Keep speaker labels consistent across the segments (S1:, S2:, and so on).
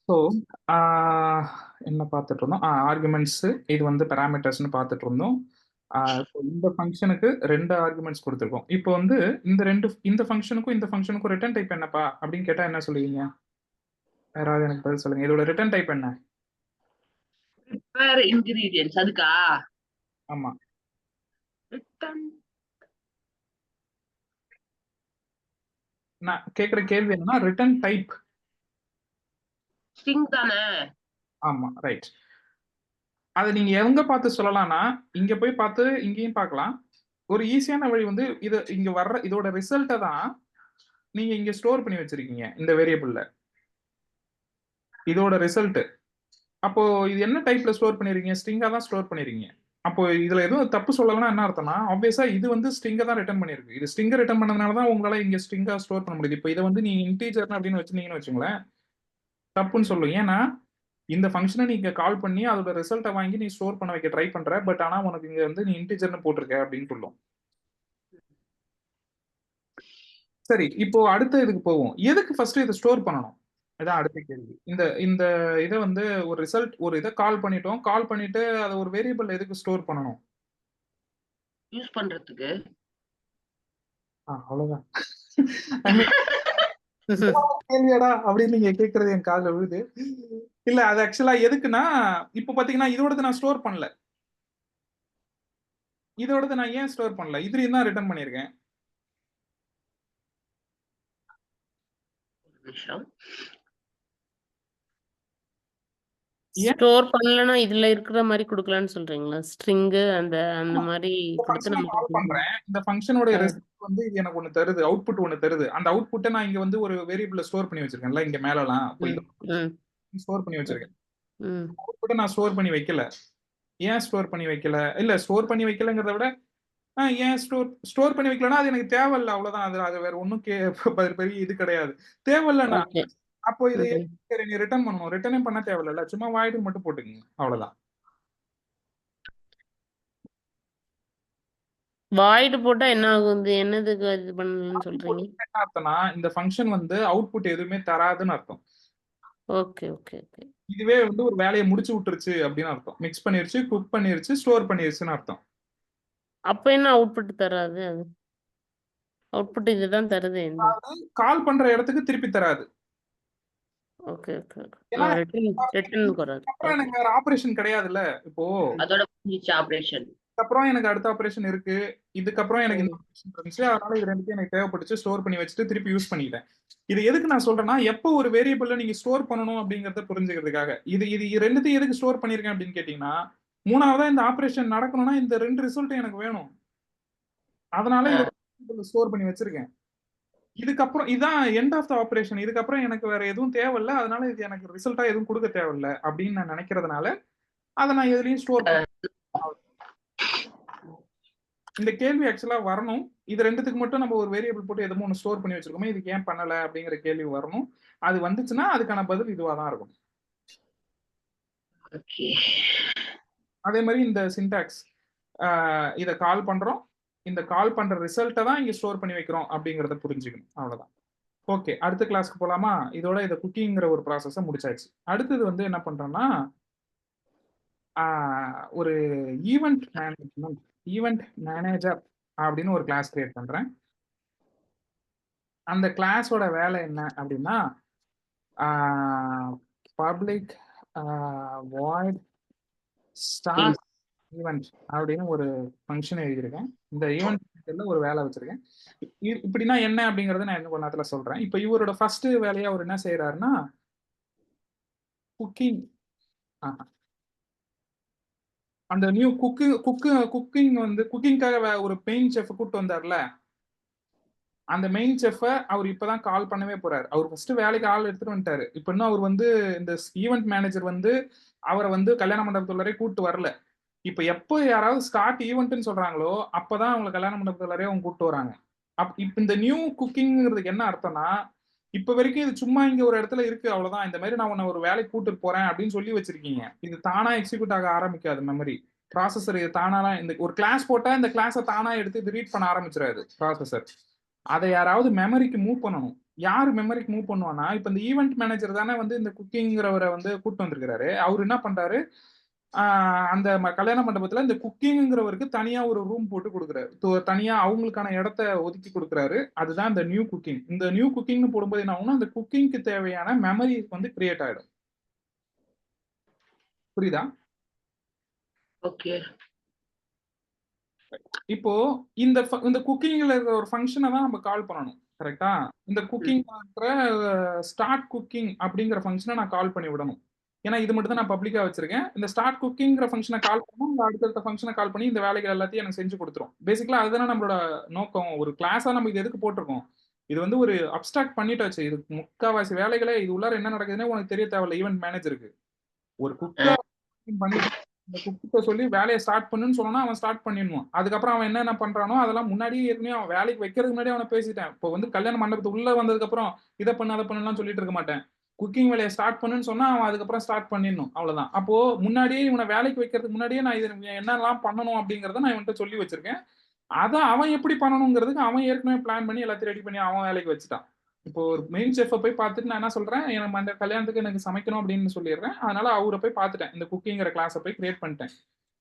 S1: So என்ன பார்த்துட்டு இருந்தோம்? ஆர்குமெண்ட்ஸ் இது வந்து பேராமீட்டர்ஸ்னு பார்த்துட்டு இருந்தோம். so இந்த ஃபங்க்ஷனுக்கு 2 ஆர்குமெண்ட்ஸ் கொடுத்துருக்கோம். இப்போ வந்து இந்த ஃபங்க்ஷனுக்கும் இந்த ஃபங்க்ஷனுக்கும் ரிட்டர்ன் டைப் என்னப்பா அப்படின்னு கேட்டா என்ன சொல்லுவீங்க? யாராவது எனக்கு பதில் சொல்லுங்க. இதோட ரிட்டர்ன் டைப் என்ன?
S2: வேற இன்கிரீடியன்ஸ் அதுக்கா?
S1: ஆமா,
S2: ரிட்டன்
S1: நான் கேட்குற கேள்வி என்னன்னா ரிட்டர்ன் டைப்.
S2: ஸ்ட்ரிங் தானே?
S1: ஆமா, ரைட். அதை நீங்க எங்க பார்த்து சொல்லலாம்னா, இங்க போய் பார்த்து இங்கேயும் பார்க்கலாம். ஒரு ஈஸியான வழி வந்து இது இங்க வர்ற இதோட ரிசல்ட்டை தான் நீங்க இங்க ஸ்டோர் பண்ணி வச்சிருக்கீங்க இந்த வேரியபிள்ல. இதோட ரிசல்ட். அப்போ இது என்ன டைப்ல ஸ்டோர் பண்ணிருக்கீங்க? ஸ்ட்ரிங்கா தான் ஸ்டோர் பண்ணிருக்கீங்க. அப்போ இதுல எதுவும் தப்பு சொல்லலன்னா என்ன அர்த்தம்னா, ஆப்வியஸா இது வந்து ஸ்ட்ரிங்கை தான் ரிட்டர்ன் பண்ணிருக்கு. இது ஸ்ட்ரிங்கை ரிட்டர்ன் பண்ணதுனால தான் உங்களால இங்க ஸ்ட்ரிங்கா ஸ்டோர் பண்ண முடியுது. இப்போ இதை வந்து நீங்க இன்டீஜர் அப்படின்னு வச்சிருந்தீங்கன்னு வச்சுங்களேன், தப்புன்னு சொல்லும். ஏன்னா இந்த ஃபங்க்ஷனை நீங்க கால் பண்ணி அதோட ரிசல்ட்டை வாங்கி நீ ஸ்டோர் பண்ண வைக்க ட்ரை பண்ற. பட் ஆனா உனக்கு இங்க வந்து நீ இன்டீஜர்னு போட்டிருக்க அப்படின்னு சொல்லும். சரி, இப்போ அடுத்த இதுக்கு போவோம். எதுக்கு ஃபர்ஸ்ட் இதை ஸ்டோர் பண்ணணும்? இதான் அடுத்த கேள்வி. இந்த இந்த இதை வந்து ஒரு ரிசல்ட் ஒரு இதை கால் பண்ணிட்டோம். கால் பண்ணிட்டு அதை ஒரு வேரியபிள் எதுக்கு ஸ்டோர் பண்ணணும்?
S2: யூஸ் பண்றதுக்கு.
S1: அவ்வளவுதான். I mean, கேள்வியாடா அப்படின்னு நீங்க கேட்கறது என் காதுல விழுது. இல்ல அது ஆக்சுவலா எதுக்குன்னா, இப்போ பாத்தீங்கன்னா இதோடது நான் ஸ்டோர் பண்ணல. இதோடது நான் ஏன் ஸ்டோர் பண்ணல? இதுலயும் தான் ரிட்டர்ன் பண்ணிருக்கேன்.
S2: நிமிஷம்.
S1: ஏன்
S3: ஸ்டோர் பண்ணலன்னா இதுல இருக்கிற மாதிரி கொடுக்கலாம்னு சொல்றீங்களா? ஸ்ட்ரிங் அந்த அந்த மாதிரி கொடுத்து
S1: ஃபங்க்ஷனை
S3: நமக்கு
S1: கால் பண்றேன். இந்த ஃபங்க்ஷனோட ரிசல்ட் வந்து இது எனக்கு ஒண்ணு தருது. அவுட்புட் ஒண்ணு தருது. அந்த அவுட்புட்டை நான் இங்க வந்து ஒரு வேரியபிள்ல ஸ்டோர் பண்ணி வச்சிருக்கேன்ல இங்க மேலலாம். அப்போ இது ஸ்டோர் பண்ணி வச்சிருக்கேன். அவுட்புட்டை நான் ஸ்டோர் பண்ணி வைக்கல. ஏன் ஸ்டோர் பண்ணி வைக்கல? இல்ல ஸ்டோர் பண்ணி வைக்கலங்கிறத விட ஏன் ஸ்டோர் பண்ணி வைக்கலன்னா அது எனக்கு தேவையில்ல. அவ்வளவுதான். அது வேற ஒன்றும் பெரிய இது கிடையாது. தேவையில்லன்னா அப்போ இதை நீ ரிட்டர்ன் பண்ணணும். ரிட்டர்னே பண்ண தேவையில்ல. சும்மா வாய்டு மட்டும் போட்டுக்கங்க. அவ்வளவுதான்.
S3: வாய்டு போட்டா என்ன ஆகும்? என்னதுக்கு இது பண்ணலன்னு சொல்றீங்க?
S1: என்ன அர்த்தம்னா இந்த ஃபங்க்ஷன் வந்து அவுட்புட் எதுவுமே தராதுன்னு அர்த்தம்.
S3: Okay okay okay.
S1: இதுவே வந்து ஒரு வேலையை முடிச்சு விட்டுருச்சு அப்படின்னு அர்த்தம். மிக்ஸ் பண்ணிருச்சு, குக் பண்ணிருச்சு, ஸ்டோர் பண்ணிருச்சுன்னு அர்த்தம்.
S3: அப்ப என்ன அவுட்புட் தராது? அது அவுட்புட் இதுதான் தருது.
S1: கால் பண்ற இடத்துக்கு திருப்பி தராது.
S3: Okay okay okay.
S1: ஏன்னா
S3: ரிட்டர்ன் வராது.
S1: அப்புறம் எனக்கு வேற ஆபரேஷன் கிடையாதுல்ல. இப்போ
S2: அதோட ஆபரேஷன்.
S1: அப்புறம் எனக்கு அடுத்த ஆபரேஷன் இருக்கு. இதுக்கப்புறம் எனக்கு இந்த ஆபரேஷன் இருந்துச்சு. அதனால இது ரெண்டுத்தையும் எனக்கு தேவைப்பட்டுச்சு. ஸ்டோர் பண்ணி வச்சுட்டு திருப்பி யூஸ் பண்ணிட்டேன். இது எதுக்கு நான் சொல்றேன்னா, எப்போ ஒரு வேரியபிள்ல நீங்க ஸ்டோர் பண்ணணும் அப்படிங்கறத புரிஞ்சுக்கிறதுக்காக. இது இது ரெண்டுத்தையும் எதுக்கு ஸ்டோர் பண்ணிருக்கேன் அப்படின்னு கேட்டீங்கன்னா, மூணாவதா இந்த ஆபரேஷன் நடக்கணும்னா இந்த ரெண்டு ரிசல்ட் எனக்கு வேணும். அதனால இதை ஸ்டோர் பண்ணி வச்சிருக்கேன். இதுக்கப்புறம் இதான் எண்ட் ஆஃப் த ஆபரேஷன். இதுக்கப்புறம் எனக்கு வேற எதுவும் தேவையில்ல. அதனால இது எனக்கு ரிசல்ட்டா எதுவும் கொடுக்க தேவையில்ல அப்படின்னு நான் நினைக்கிறதுனால அதை நான் எதுலயும் ஸ்டோர் பண்ண. இந்த கேள்வி ஆக்சுவலா வரணும். இது ரெண்டுத்துக்கு மட்டும் நம்ம ஒரு வேரியபிள் போட்டு எதுவும் ஒன்று ஸ்டோர் பண்ணி வச்சிருக்கோமே, இதுக்கு ஏன் பண்ணல அப்படிங்கிற கேள்வி வரணும். அது வந்துச்சுன்னா அதுக்கான பதில் இதுவா தான் இருக்கும். அதே மாதிரி இந்த சின்டாக்ஸ் இதை கால் பண்றோம். இந்த கால் பண்ற ரிசல்ட்டை தான் இங்க ஸ்டோர் பண்ணி வைக்கிறோம் அப்படிங்கறத புரிஞ்சுக்கணும். அவ்வளவுதான். ஓகே, அடுத்த கிளாஸ்க்கு போலாமா? இதோட இதை குக்கிங்கிற ஒரு ப்ராசஸை முடிச்சாச்சு. அடுத்தது வந்து என்ன பண்றோம்னா, ஒரு ஈவெண்ட் மேனேஜர் அப்படின்னு ஒரு கிளாஸ் கிரியேட் பண்றேன். அந்த கிளாஸோட வேலை என்ன அப்படின்னா, பப்ளிக் வாய்ட் ஸ்டார்ட் ஈவெண்ட் அப்படின்னு ஒரு ஃபங்க்ஷன் எழுதியிருக்கேன். இந்த ஈவெண்ட் ஒரு வேலை வச்சிருக்கேன். இப்படின்னா என்ன அப்படிங்கறத நான் இன்னும் கொஞ்ச நேரத்துல சொல்றேன். இப்போ இவரோட ஃபர்ஸ்ட் வேலையை அவர் என்ன செய்யறாருன்னா, குக்கிங் அந்த நியூ குக்கிங் வந்து குக்கிங்காக ஒரு பெயின் செஃப் கூப்பிட்டு வந்தார்ல, அந்த மெயின் செஃப்பை அவர் இப்பதான் கால் பண்ணவே போறாரு. அவர் ஃபர்ஸ்ட் வேலைக்கு ஆள் எடுத்துட்டு வந்துட்டாரு. இப்ப இன்னும் அவர் வந்து இந்த ஈவெண்ட் மேனேஜர் வந்து அவரை வந்து கல்யாண மண்டபத்துள்ளரே கூப்பிட்டு வரல. இப்ப எப்போ யாராவது ஸ்டார்ட் ஈவெண்ட்னு சொல்றாங்களோ அப்பதான் அவங்க கல்யாண மண்டபத்துள்ளரே அவங்க கூப்பிட்டு வராங்க. இப்ப இந்த நியூ குக்கிங்கிறதுக்கு என்ன அர்த்தம்னா, இப்ப வரைக்கும் இது சும்மா இங்க ஒரு இடத்துல இருக்கு, அவ்வளவுதான். இந்த மாதிரி நான் உன்னை ஒரு வேலைக்கு கூட்டிட்டு போறேன் அப்படின்னு சொல்லி வச்சிருக்கீங்க. இது தானா எக்ஸிக்யூட் ஆக ஆரம்பிக்காது. மெமரி ப்ராசஸர் இது தானாலாம் இந்த ஒரு கிளாஸ் போட்டா இந்த கிளாஸை தானா எடுத்து இது ரீட் பண்ண ஆரம்பிச்சிடாது ப்ராசஸர். அதை யாராவது மெமரிக்கு மூவ் பண்ணணும். யாரு மெமரிக்கு மூவ் பண்ணுவானா, இப்ப இந்த ஈவென்ட் மேனேஜர் தானே வந்து இந்த குக்கிங்கிறவரை வந்து கூட்டு வந்திருக்கிறாரு. அவர் என்ன பண்றாரு, அந்த கல்யாண மண்டபத்துல இந்த குக்கிங்கிறவருக்கு தனியா ஒரு ரூம் போட்டு கொடுக்குறாரு. தனியா அவங்களுக்கான இடத்த ஒதுக்கி கொடுக்குறாரு. அதுதான் இந்த நியூ குக்கிங். இந்த நியூ குக்கிங்னு போடும்போது என்ன ஆகும்னா, அந்த குக்கிங்க்கு தேவையான மெமரி வந்து கிரியேட் ஆயிடும். புரியுதா?
S2: ஓகே.
S1: இப்போ இந்த குக்கிங்ல இருக்கிற ஒரு ஃபங்க்ஷனை தான் நம்ம கால் பண்ணணும். கரெக்டா? இந்த குக்கிங் ஸ்டார்ட் குக்கிங் அப்படிங்கிற ஃபங்க்ஷனை நான் கால் பண்ணி விடணும். ஏன்னா இது மட்டும் தான் நான் பப்ளிக்கா வச்சிருக்கேன். இந்த ஸ்டார்ட் குக்கிங்கிற ஃபங்க்ஷனை கால் பண்ணணும். இந்த அடுத்தடுத்த ஃபங்க்ஷனை கால் பண்ணி இந்த வேலைகள் எல்லாத்தையும் எனக்கு செஞ்சு கொடுத்துரும். பேசிக்கலா அதுதானே நம்மளோட நோக்கம். ஒரு கிளாஸா நம்ம இது எதுக்கு போட்டிருக்கோம்? இது வந்து ஒரு அப்ஸ்ட்ராக்ட் பண்ணிட்டாச்சு. இது முக்காவாசி வேலைகளே இது உள்ளார என்ன நடக்குதுன்னே உனக்கு தெரிய தேவையில்ல ஈவென்ட் மேனேஜருக்கு. ஒரு குக்கை பண்ணி இந்த குக்கிட்ட சொல்லி வேலையை ஸ்டார்ட் பண்ணுன்னு சொன்னா அவன் ஸ்டார்ட் பண்ணிடணும். அதுக்கப்புறம் அவன் என்னென்ன பண்றானோ அதெல்லாம் முன்னாடியே ஏற்கனவே அவன் வேலைக்கு வைக்கிறதுக்கு முன்னாடி அவனை பேசிட்டேன். இப்போ வந்து கல்யாண மண்டபத்துக்கு உள்ள வந்ததுக்கு அப்புறம் இதை பண்ணு அதை பண்ணலாம் சொல்லிட்டு இருக்க மாட்டேன். குக்கிங் வேலையை ஸ்டார்ட் பண்ணுன்னு சொன்னா அவன் அதுக்கப்புறம் ஸ்டார்ட் பண்ணிடணும். அவ்வளவுதான். அப்போ முன்னாடியே இவனை வேலைக்கு வைக்கிறதுக்கு முன்னாடியே நான் இது என்னெல்லாம் பண்ணணும் அப்படிங்கறத நான் இவன்கிட்ட சொல்லி வச்சிருக்கேன். அதை அவன் எப்படி பண்ணணுங்கிறதுக்கு அவன் ஏற்கனவே பிளான் பண்ணி எல்லாத்தையும் ரெடி பண்ணி அவன் வேலைக்கு வச்சுட்டான். இப்போ ஒரு மெயின் செஃப்பை போய் பார்த்துட்டு நான் என்ன சொல்றேன், எனக்கு அந்த கல்யாணத்துக்கு எனக்கு சமைக்கணும் அப்படின்னு சொல்லிடுறேன். அதனால அவரை போய் பார்த்துட்டேன். இந்த குக்கிங்கிற கிளாஸை போய் கிரியேட் பண்ணிட்டேன்.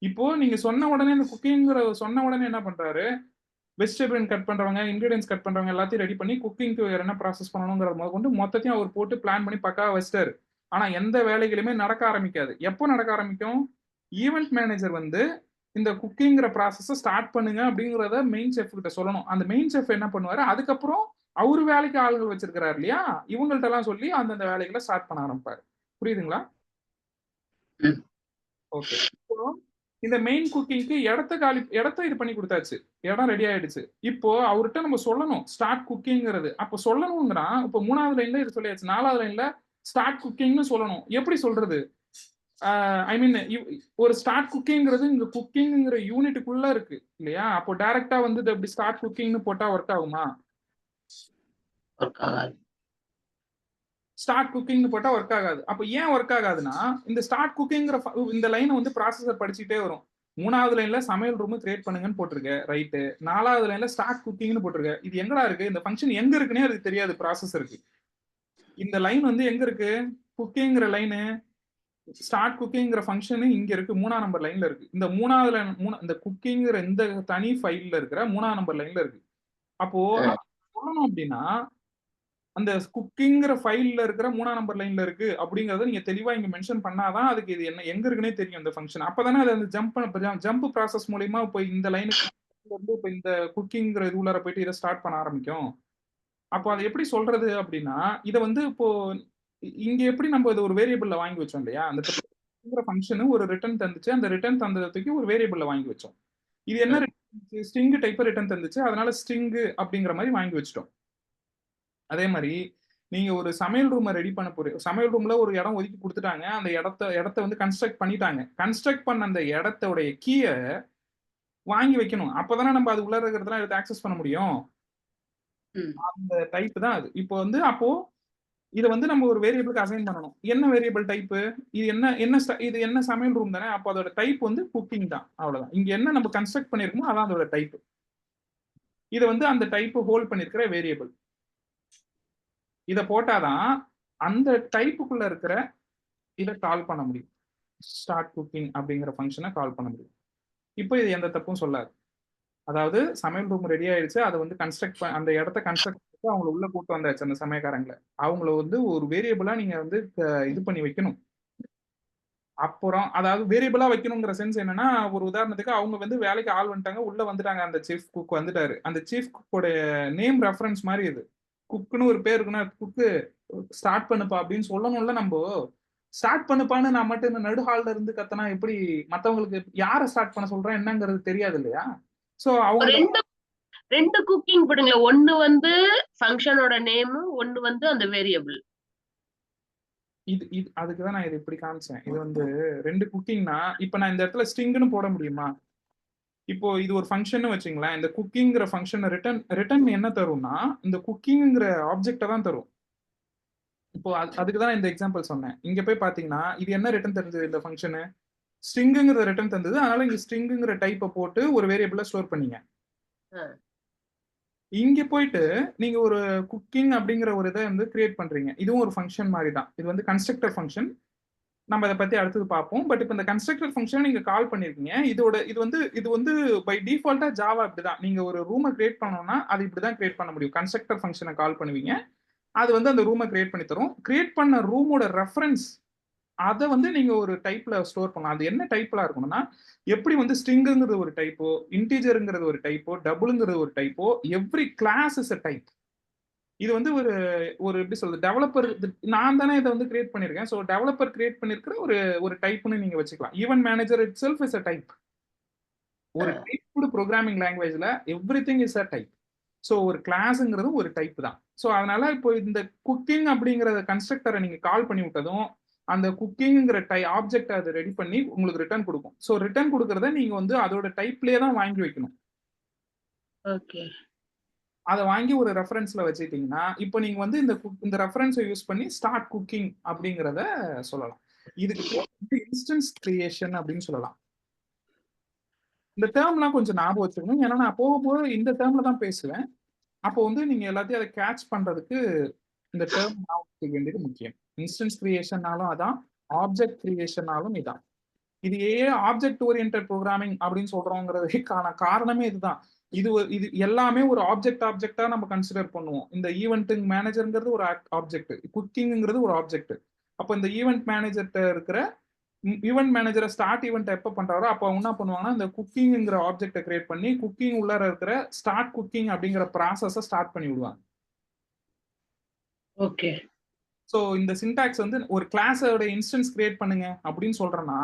S1: இப்போ நீங்க சொன்ன உடனே இந்த குக்கிங்கிற சொன்ன உடனே என்ன பண்றாரு, வெஜிடபிள் கட் பண்றவங்க, இன்கிரீடியன்ஸ் கட் பண்றவங்க எல்லாத்தையும் ரெடி பண்ணி குக்கிங்க்கு என்ன ப்ராசஸ் பண்ணணுங்கிறத முதற்கொண்டு மொத்தத்தையும் அவர் போட்டு பிளான் பண்ணி பக்காவா வச்சிட்டாரு. ஆனா எந்த வேலைகளுமே நடக்க ஆரம்பிக்காது. எப்போ நடக்க ஆரம்பிக்கும்? ஈவென்ட் மேனேஜர் வந்து இந்த குக்கிங்கிற ப்ராசஸை ஸ்டார்ட் பண்ணுங்க அப்படிங்கிறத மெயின் செஃப் கிட்ட சொல்லணும். அந்த மெயின் செஃப் என்ன பண்ணுவாரு, அதுக்கப்புறம் அவரு வேலைக்கு ஆளுகள் வச்சிருக்கிறாரு இல்லையா, இவங்கள்ட்ட எல்லாம் சொல்லி அந்தந்த வேலைகளை ஸ்டார்ட் பண்ண ஆரம்பிப்பாரு. புரியுதுங்களா? ஓகே. இப்போ இந்த மெயின் குக்கிங்க்கு இடத்த இது பண்ணி கொடுத்தாச்சு. இடம் ரெடி ஆயிடுச்சு. இப்போ அவர்கிட்ட நம்ம சொல்லணும் ஸ்டார்ட் குக்கிங்கிறது. அப்போ சொல்லணுங்கிறான். இப்போ 3வது லைன்ல இது சொல்லியாச்சு. 4வது லைன்ல ஸ்டார்ட் குக்கிங்னு சொல்லணும். எப்படி சொல்றது? ஐ மீன் ஒரு ஸ்டார்ட் குக்கிங்கிறது இங்க குக்கிங்கிற யூனிட்டுக்குள்ள இருக்கு இல்லையா? அப்போ டைரக்டா வந்து அப்படி ஸ்டார்ட் குக்கிங்னு போட்டா ஒர்க் ஆகுமா?
S2: ஒர்க் ஆகாது.
S1: ஸ்டார்ட் குக்கிங்னு போட்டா ஒர்க் ஆகாது. அப்ப ஏன் ஒர்க் ஆகாதுன்னா, இந்த ஸ்டார்ட் குக்கிங்கிற இந்த லைனை வந்து ப்ராசஸர் படிச்சுட்டே வரும். 3வது லைன்ல சமையல் ரூம் கிரியேட் பண்ணுங்கன்னு போட்டிருக்க, ரைட்டு. 4வது லைன்ல ஸ்டார்ட் குக்கிங்னு போட்டிருக்க. இது எங்கடா இருக்கு? இந்த ஃபங்க்ஷன் எங்க இருக்குன்னே அதுக்கு தெரியாது ப்ராசஸருக்கு. இந்த லைன் வந்து எங்க இருக்கு? குக்கிங்கிற லைனு ஸ்டார்ட் குக்கிங்கிற ஃபங்க்ஷன் இங்க இருக்கு. 3ஆம் நம்பர் லைன்ல இருக்கு. இந்த 3வது லைன் இந்த குக்கிங்கிற இந்த தனி ஃபைல்ல இருக்கிற 3ஆம் நம்பர் லைன்ல இருக்கு. அப்போ சொல்லணும் அப்படின்னா அந்த குக்கிங்கிற ஃபைல்ல இருக்கிற 3ஆம் நம்பர் லைன்ல இருக்கு அப்படிங்கறத நீங்க தெளிவா இங்க மென்ஷன் பண்ணாதான் அதுக்கு இது என்ன எங்க இருக்குன்னே தெரியும் இந்த ஃபங்க்ஷன். அப்பதானே அது அந்த ஜம்ப் ப்ராசஸ் மூலமா இப்போ இந்த லைனுக்கு வந்து இப்போ இந்த குக்கிங்கிற இது உள்ளார போயிட்டு இதை ஸ்டார்ட் பண்ண ஆரம்பிக்கும். அப்போ அதை எப்படி சொல்றது அப்படின்னா, இதை வந்து இப்போ இங்க எப்படி நம்ம இது ஒரு வேரியபிள்ல வாங்கி வச்சோம் இல்லையா, அந்த ஃபங்க்ஷன் ஒரு ரிட்டர்ன் தந்துச்சு. அந்த ரிட்டர்ன் தந்ததுக்கு ஒரு வேரியபிள்ல வாங்கி வச்சோம். இது என்ன ஸ்ட்ரிங் டைப் ரிட்டர்ன் தந்துச்சு, அதனால ஸ்ட்ரிங் அப்படிங்கிற மாதிரி வாங்கி வச்சிட்டோம். அதே மாதிரி நீங்க ஒரு சமையல் ரூமை ரெடி பண்ண போறீங்க. சமையல் ரூம்ல ஒரு இடம் ஒதுக்கி கொடுத்துட்டாங்க. அந்த இடத்த வந்து கன்ஸ்ட்ரக்ட் பண்ணிட்டாங்க. கன்ஸ்ட்ரக்ட் பண்ண அந்த இடத்தோடைய கீயை வாங்கி வைக்கணும். அப்பதானே நம்ம அது உள்ள இருக்கிறதெல்லாம் எடுத்து ஆக்சஸ் பண்ண முடியும். அந்த டைப் தான் அது. இப்போ வந்து அப்போ இதை வந்து நம்ம ஒரு வேரியபிளுக்கு அசைன் பண்ணணும். என்ன வேரியபிள் டைப்? இது என்ன சமையல் ரூம் தானே. அப்போ அதோட டைப் வந்து குக்கிங் தான். அவ்வளவுதான். இங்க என்ன நம்ம கன்ஸ்ட்ரக்ட் பண்ணிருக்கோமோ அதான் அதோட டைப். இதை வந்து அந்த டைப் ஹோல்ட் பண்ணிருக்கிற வேரியபிள். இதை போட்டாதான் அந்த டைப்புக்குள்ள இருக்கிற இதை கால் பண்ண முடியும். ஸ்டார்ட் குக்கிங் அப்படிங்கிற ஃபங்க்ஷனை கால் பண்ண முடியும். இப்போ இது எந்த தப்பும் சொல்லாது. அதாவது சமையல் ரூம் ரெடி ஆயிடுச்சு. அதை வந்து அந்த இடத்த கன்ஸ்ட்ரக்ட் பண்ணி அவங்கள உள்ள கூட்டு வந்தாச்சு அந்த சமயக்காரங்களை. அவங்கள வந்து ஒரு வேரியபிளா நீங்க வந்து இது பண்ணி வைக்கணும். அப்புறம் அதாவது வேரியபிளா வைக்கணுங்கிற சென்ஸ் என்னன்னா, ஒரு உதாரணத்துக்கு அவங்க வந்து வேலைக்கு ஆள் வந்துட்டாங்க, உள்ள வந்துட்டாங்க. அந்த சீஃப் குக் வந்துட்டாரு. அந்த சீஃப் குக்கோட நேம் ரெஃபரன்ஸ் மாதிரி இது. குக்குன்னு ஒரு பேர் இருக்குன்னா, குக்கு ஸ்டார்ட் பண்ணுப்பா அப்படின்னு சொல்லணும்ல. நம்ம ஸ்டார்ட் பண்ணுப்பான்னு நான் மட்டும் நடுஹால்ல இருந்து கத்தனா எப்படி மத்தவங்களுக்கு யாரை ஸ்டார்ட் பண்ண சொல்றேன் என்னங்கிறது தெரியாது இல்லையா? சோ அவங்க
S2: ரெண்டு குக்கிங் போடுங்க. ஒன்னு வந்து ஃபங்க்ஷனோட நேம், ஒன்னு வந்து அந்த வேரியபிள்.
S1: இது அதுக்குதான் நான் இது இப்படி காமிச்சேன். இது வந்து 2 குக்கிங்னா இப்ப நான் இந்த இடத்துல ஸ்ட்ரிங்னு போட முடியுமா? இப்போ இது ஒரு ஃபங்க்ஷன் வச்சுங்களேன். இந்த குக்கிங்கிற ஃபங்க்ஷன் ரிட்டர்ன் என்ன தரும்னா, இந்த குக்கிங்கிற ஆப்ஜெக்டை தான் தரும். இப்போ அதுக்கு தான் இந்த எக்ஸாம்பிள் சொன்னேன். இங்க போய் பாத்தீங்கன்னா இது என்ன ரிட்டர்ன் தருது? இந்த ஃபங்க்ஷனு ஸ்ட்ரிங்குங்கிற ரிட்டர்ன் தந்தது. அதனால இங்க ஸ்ட்ரிங்குங்கிற டைப்பை போட்டு ஒரு வேரியபிள ஸ்டோர் பண்ணீங்க. இங்க போயிட்டு நீங்க ஒரு குக்கிங் அப்படிங்கிற ஒரு இதை வந்து கிரியேட் பண்றீங்க. இதுவும் ஒரு ஃபங்க்ஷன் மாதிரி தான். இது வந்து கன்ஸ்ட்ரக்டர் ஃபங்க்ஷன். நம்ம இதை பத்தி அடுத்தது பார்ப்போம். பட் இப்போ இந்த கன்ஸ்ட்ரக்டர் ஃபங்க்ஷன் நீங்க கால் பண்ணிருக்கீங்க. இது வந்து பை டிஃபால்ட்டா ஜாவா இப்படிதான். நீங்க ஒரு ரூமை கிரியேட் பண்ணணும்னா அது இப்படிதான் கிரியேட் பண்ண முடியும். கன்ஸ்ட்ரக்டர் ஃபங்க்ஷனை கால் பண்ணுவீங்க. அது வந்து அந்த ரூமை கிரியேட் பண்ணி தரும். கிரியேட் பண்ண ரூமோட ரெஃபரன்ஸ் அதை வந்து நீங்க ஒரு டைப்ல ஸ்டோர் பண்ணலாம். அது என்ன டைப்ல இருக்கணும்னா, எப்படி வந்து ஸ்ட்ரிங்கிறது ஒரு டைப்போ, இன்டீஜருங்கிறது ஒரு டைப்போ, டபுள்ங்கிறது ஒரு டைப்போ, every class is a type. இது வந்து ஒரு ஒரு எப்படி சொல்றது, டெவலப்பர் நான் தானே இதை வந்து கிரியேட் பண்ணியிருக்கேன். ஸோ டெவலப்பர் கிரியேட் பண்ணியிருக்கிற ஒரு ஒரு டைப்னு நீங்க வச்சுக்கலாம். Event manager it self is a type. ஒரு டைப்டு ப்ரோக்ராமிங் லாங்குவேஜ்ல every thing is a type. So ஒரு கிளாஸ்ங்கிறது ஒரு டைப் தான். ஸோ அதனால இப்போ இந்த குக்கிங் அப்படிங்கிற கன்ஸ்ட்ரக்டரை நீங்க கால் பண்ணி விட்டதும் அந்த குக்கிங்கிற ஆப்ஜெக்ட் அதை ரெடி பண்ணி உங்களுக்கு ரிட்டர்ன் கொடுக்கும். ஸோ ரிட்டர்ன் கொடுக்கறத நீங்க வந்து அதோட டைப்லயே தான் வாங்கி வைக்கணும்.
S2: ஓகே.
S1: அதை வாங்கி ஒரு ரெஃபரன்ஸ்ல வச்சுக்கிட்டீங்கன்னா இப்போ நீங்க வந்து இந்த ரெஃபரன்ஸை யூஸ் பண்ணி ஸ்டார்ட் குக்கிங் அப்படிங்கிறத சொல்லலாம். இதுக்கு இன்ஸ்டன்ஸ் கிரியேஷன் அப்படின்னு சொல்லலாம். இந்த டேர்ம்லாம் கொஞ்சம் ஞாபகம் வச்சுக்கணும். ஏன்னா நான் போக போக இந்த டேர்ம்ல தான் பேசுவேன். அப்போ வந்து நீங்க எல்லாத்தையும் அதை கேட்ச் பண்றதுக்கு இந்த டேர்ம் ஞாபகம் வச்சுக்க வேண்டியது முக்கியம். இன்ஸ்டன்ஸ் கிரியேஷன்னாலும் அதான், ஆப்ஜெக்ட் கிரியேஷனாலும் இதான். இது ஆப்ஜெக்ட் ஓரியன்டட் ப்ரோக்ராமிங் அப்படின்னு சொல்றோங்கிறதுக்கான காரணமே இதுதான். இது எல்லாமே ஒரு ஆப்ஜெக்டா நம்ம கன்சிடர் பண்ணுவோம். இந்த ஈவென்ட் மேனேஜர்ங்கிறது ஒரு ஆப்ஜெக்ட், குக்கிங்ங்கிறது ஒரு ஆப்ஜெக்ட். அப்போ இந்த ஈவென்ட் மேனேஜர்கிட்ட இருக்கிற ஈவென்ட் மேனேஜரை ஸ்டார்ட் ஈவெண்ட் எப்போ பண்றாரோ அப்போ என்ன பண்ணுவாங்கன்னா இந்த குக்கிங்கிற ஆப்ஜெக்டை கிரியேட் பண்ணி குக்கிங் உள்ளார இருக்கிற ஸ்டார்ட் குக்கிங் அப்படிங்கிற ப்ராசஸை ஸ்டார்ட் பண்ணி விடுவாங்க.
S2: ஓகே.
S1: ஸோ இந்த சின்டாக்ஸ் வந்து ஒரு கிளாஸோட இன்ஸ்டன்ஸ் கிரியேட் பண்ணுங்க அப்படின்னு சொல்றேன்னா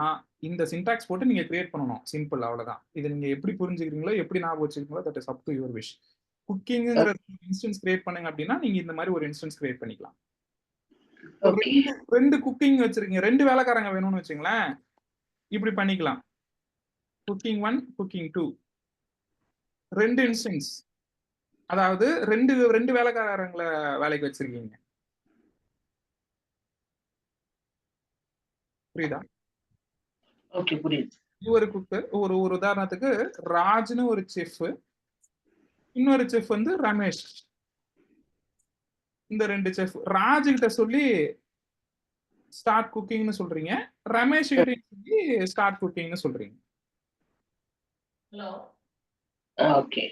S1: இந்த சின்டாக்ஸ் போட்டு நீங்க கிரியேட் பண்ணணும். சிம்பிள், அவ்வளவுதான். இதை நீங்க எப்படி புரிஞ்சுக்கிறீங்களோ எப்படி ஞாபகம் வச்சுக்கிறீங்களோ that is up to your wish. குக்கிங்கிற இன்ஸ்டன்ஸ் கிரியேட் பண்ணுங்க அப்படின்னா நீங்க இந்த மாதிரி ஒரு இன்ஸ்டன்ஸ் கிரியேட் பண்ணிக்கலாம்.
S2: ஓகே.
S1: ரெண்டு குக்கிங் வச்சிருக்கீங்க, ரெண்டு வேலைக்காரங்க வேணும்னு வச்சுங்களேன், இப்படி பண்ணிக்கலாம். குக்கிங் 1, குக்கிங் 2, ரெண்டு இன்ஸ்டன்ஸ். அதாவது ரெண்டு வேலைக்காரங்களை வேலைக்கு வச்சிருக்கீங்க. புரியுதா?
S2: ஓகே, புரியுது.
S1: ஒரு குக்கு, ஒரு உதாரணத்துக்கு ராஜ்னு ஒரு செஃப், இன்னொரு செஃப் வந்து ரமேஷ். இந்த ரெண்டு செஃப் ராஜ் கிட்ட சொல்லி ஸ்டார்ட் குக்கிங்னு சொல்றீங்க, ரமேஷ் கிட்ட சொல்லி ஸ்டார்ட் குக்கிங்னு சொல்றீங்க.
S2: ஓகே.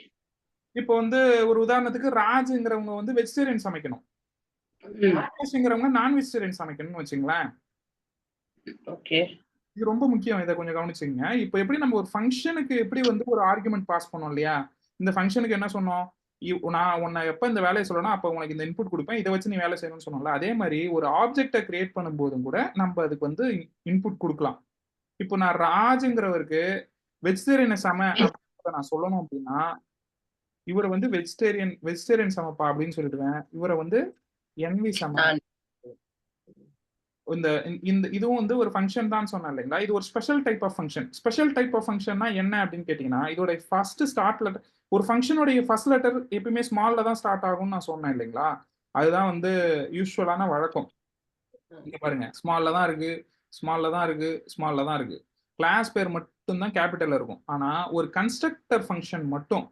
S1: இப்போ வந்து ஒரு உதாரணத்துக்கு ராஜ்ங்கிறவங்க வந்து வெஜிடேரியன் சமைக்கணும், ரமேஷ்ங்கிறவங்க நான் வெஜிடேரியன் சமைக்கணும்னு வச்சுங்களேன்.
S2: ஓகே.
S1: இது ரொம்ப முக்கியம், இதை கொஞ்சம் கவனிச்சுங்க. இப்போ எப்படி நம்ம ஒரு ஃபங்க்ஷனுக்கு எப்படி வந்து ஒரு ஆர்குமெண்ட் பாஸ் பண்ணோம் இல்லையா, இந்த ஃபங்க்ஷனுக்கு என்ன சொன்னோம், நான் உன்னை எப்போ இந்த வேலையை சொல்லணும் அப்போ உனக்கு இந்த இன்புட் கொடுப்பேன், இதை வச்சு நீ வேலை செய்யணும்னு சொன்னோம்ல. அதே மாதிரி ஒரு ஆப்ஜெக்டை கிரியேட் பண்ணும்போதும் கூட நம்ம அதுக்கு வந்து இன்புட் கொடுக்கலாம். இப்போ நான் ராஜுங்கிறவருக்கு வெஜிடேரியனை நான் சொல்லணும் அப்படின்னா இவரை வந்து வெஜிடேரியன் சமைப்பா அப்படின்னு சொல்லிடுவேன். இவரை வந்து என்வி சம. இந்த இதுவும் வந்து ஒரு ஃபங்க்ஷன் தான் சொன்னேன் இல்லைங்களா. இது ஒரு special type of function. Special type of ஃபங்க்ஷன்னா என்ன அப்படின்னு கேட்டீங்கன்னா, இதோட ஃபர்ஸ்ட் ஸ்டார்ட் லெட்டர், ஒரு ஃபங்க்ஷனுடைய ஃபர்ஸ்ட் லெட்டர் எப்பயுமே ஸ்மால்ல தான் ஸ்டார்ட் ஆகும்னு நான் சொன்னேன் இல்லைங்களா. அதுதான் வந்து யூஸ்வலான வழக்கம். இங்க பாருங்க, ஸ்மால்ல தான் இருக்கு, ஸ்மால்ல தான் இருக்கு, ஸ்மால்ல தான் இருக்கு. கிளாஸ் பேர் மட்டும் தான் கேபிட்டல்ல இருக்கும். ஆனா ஒரு கன்ஸ்ட்ரக்டர் ஃபங்க்ஷன் மட்டும்,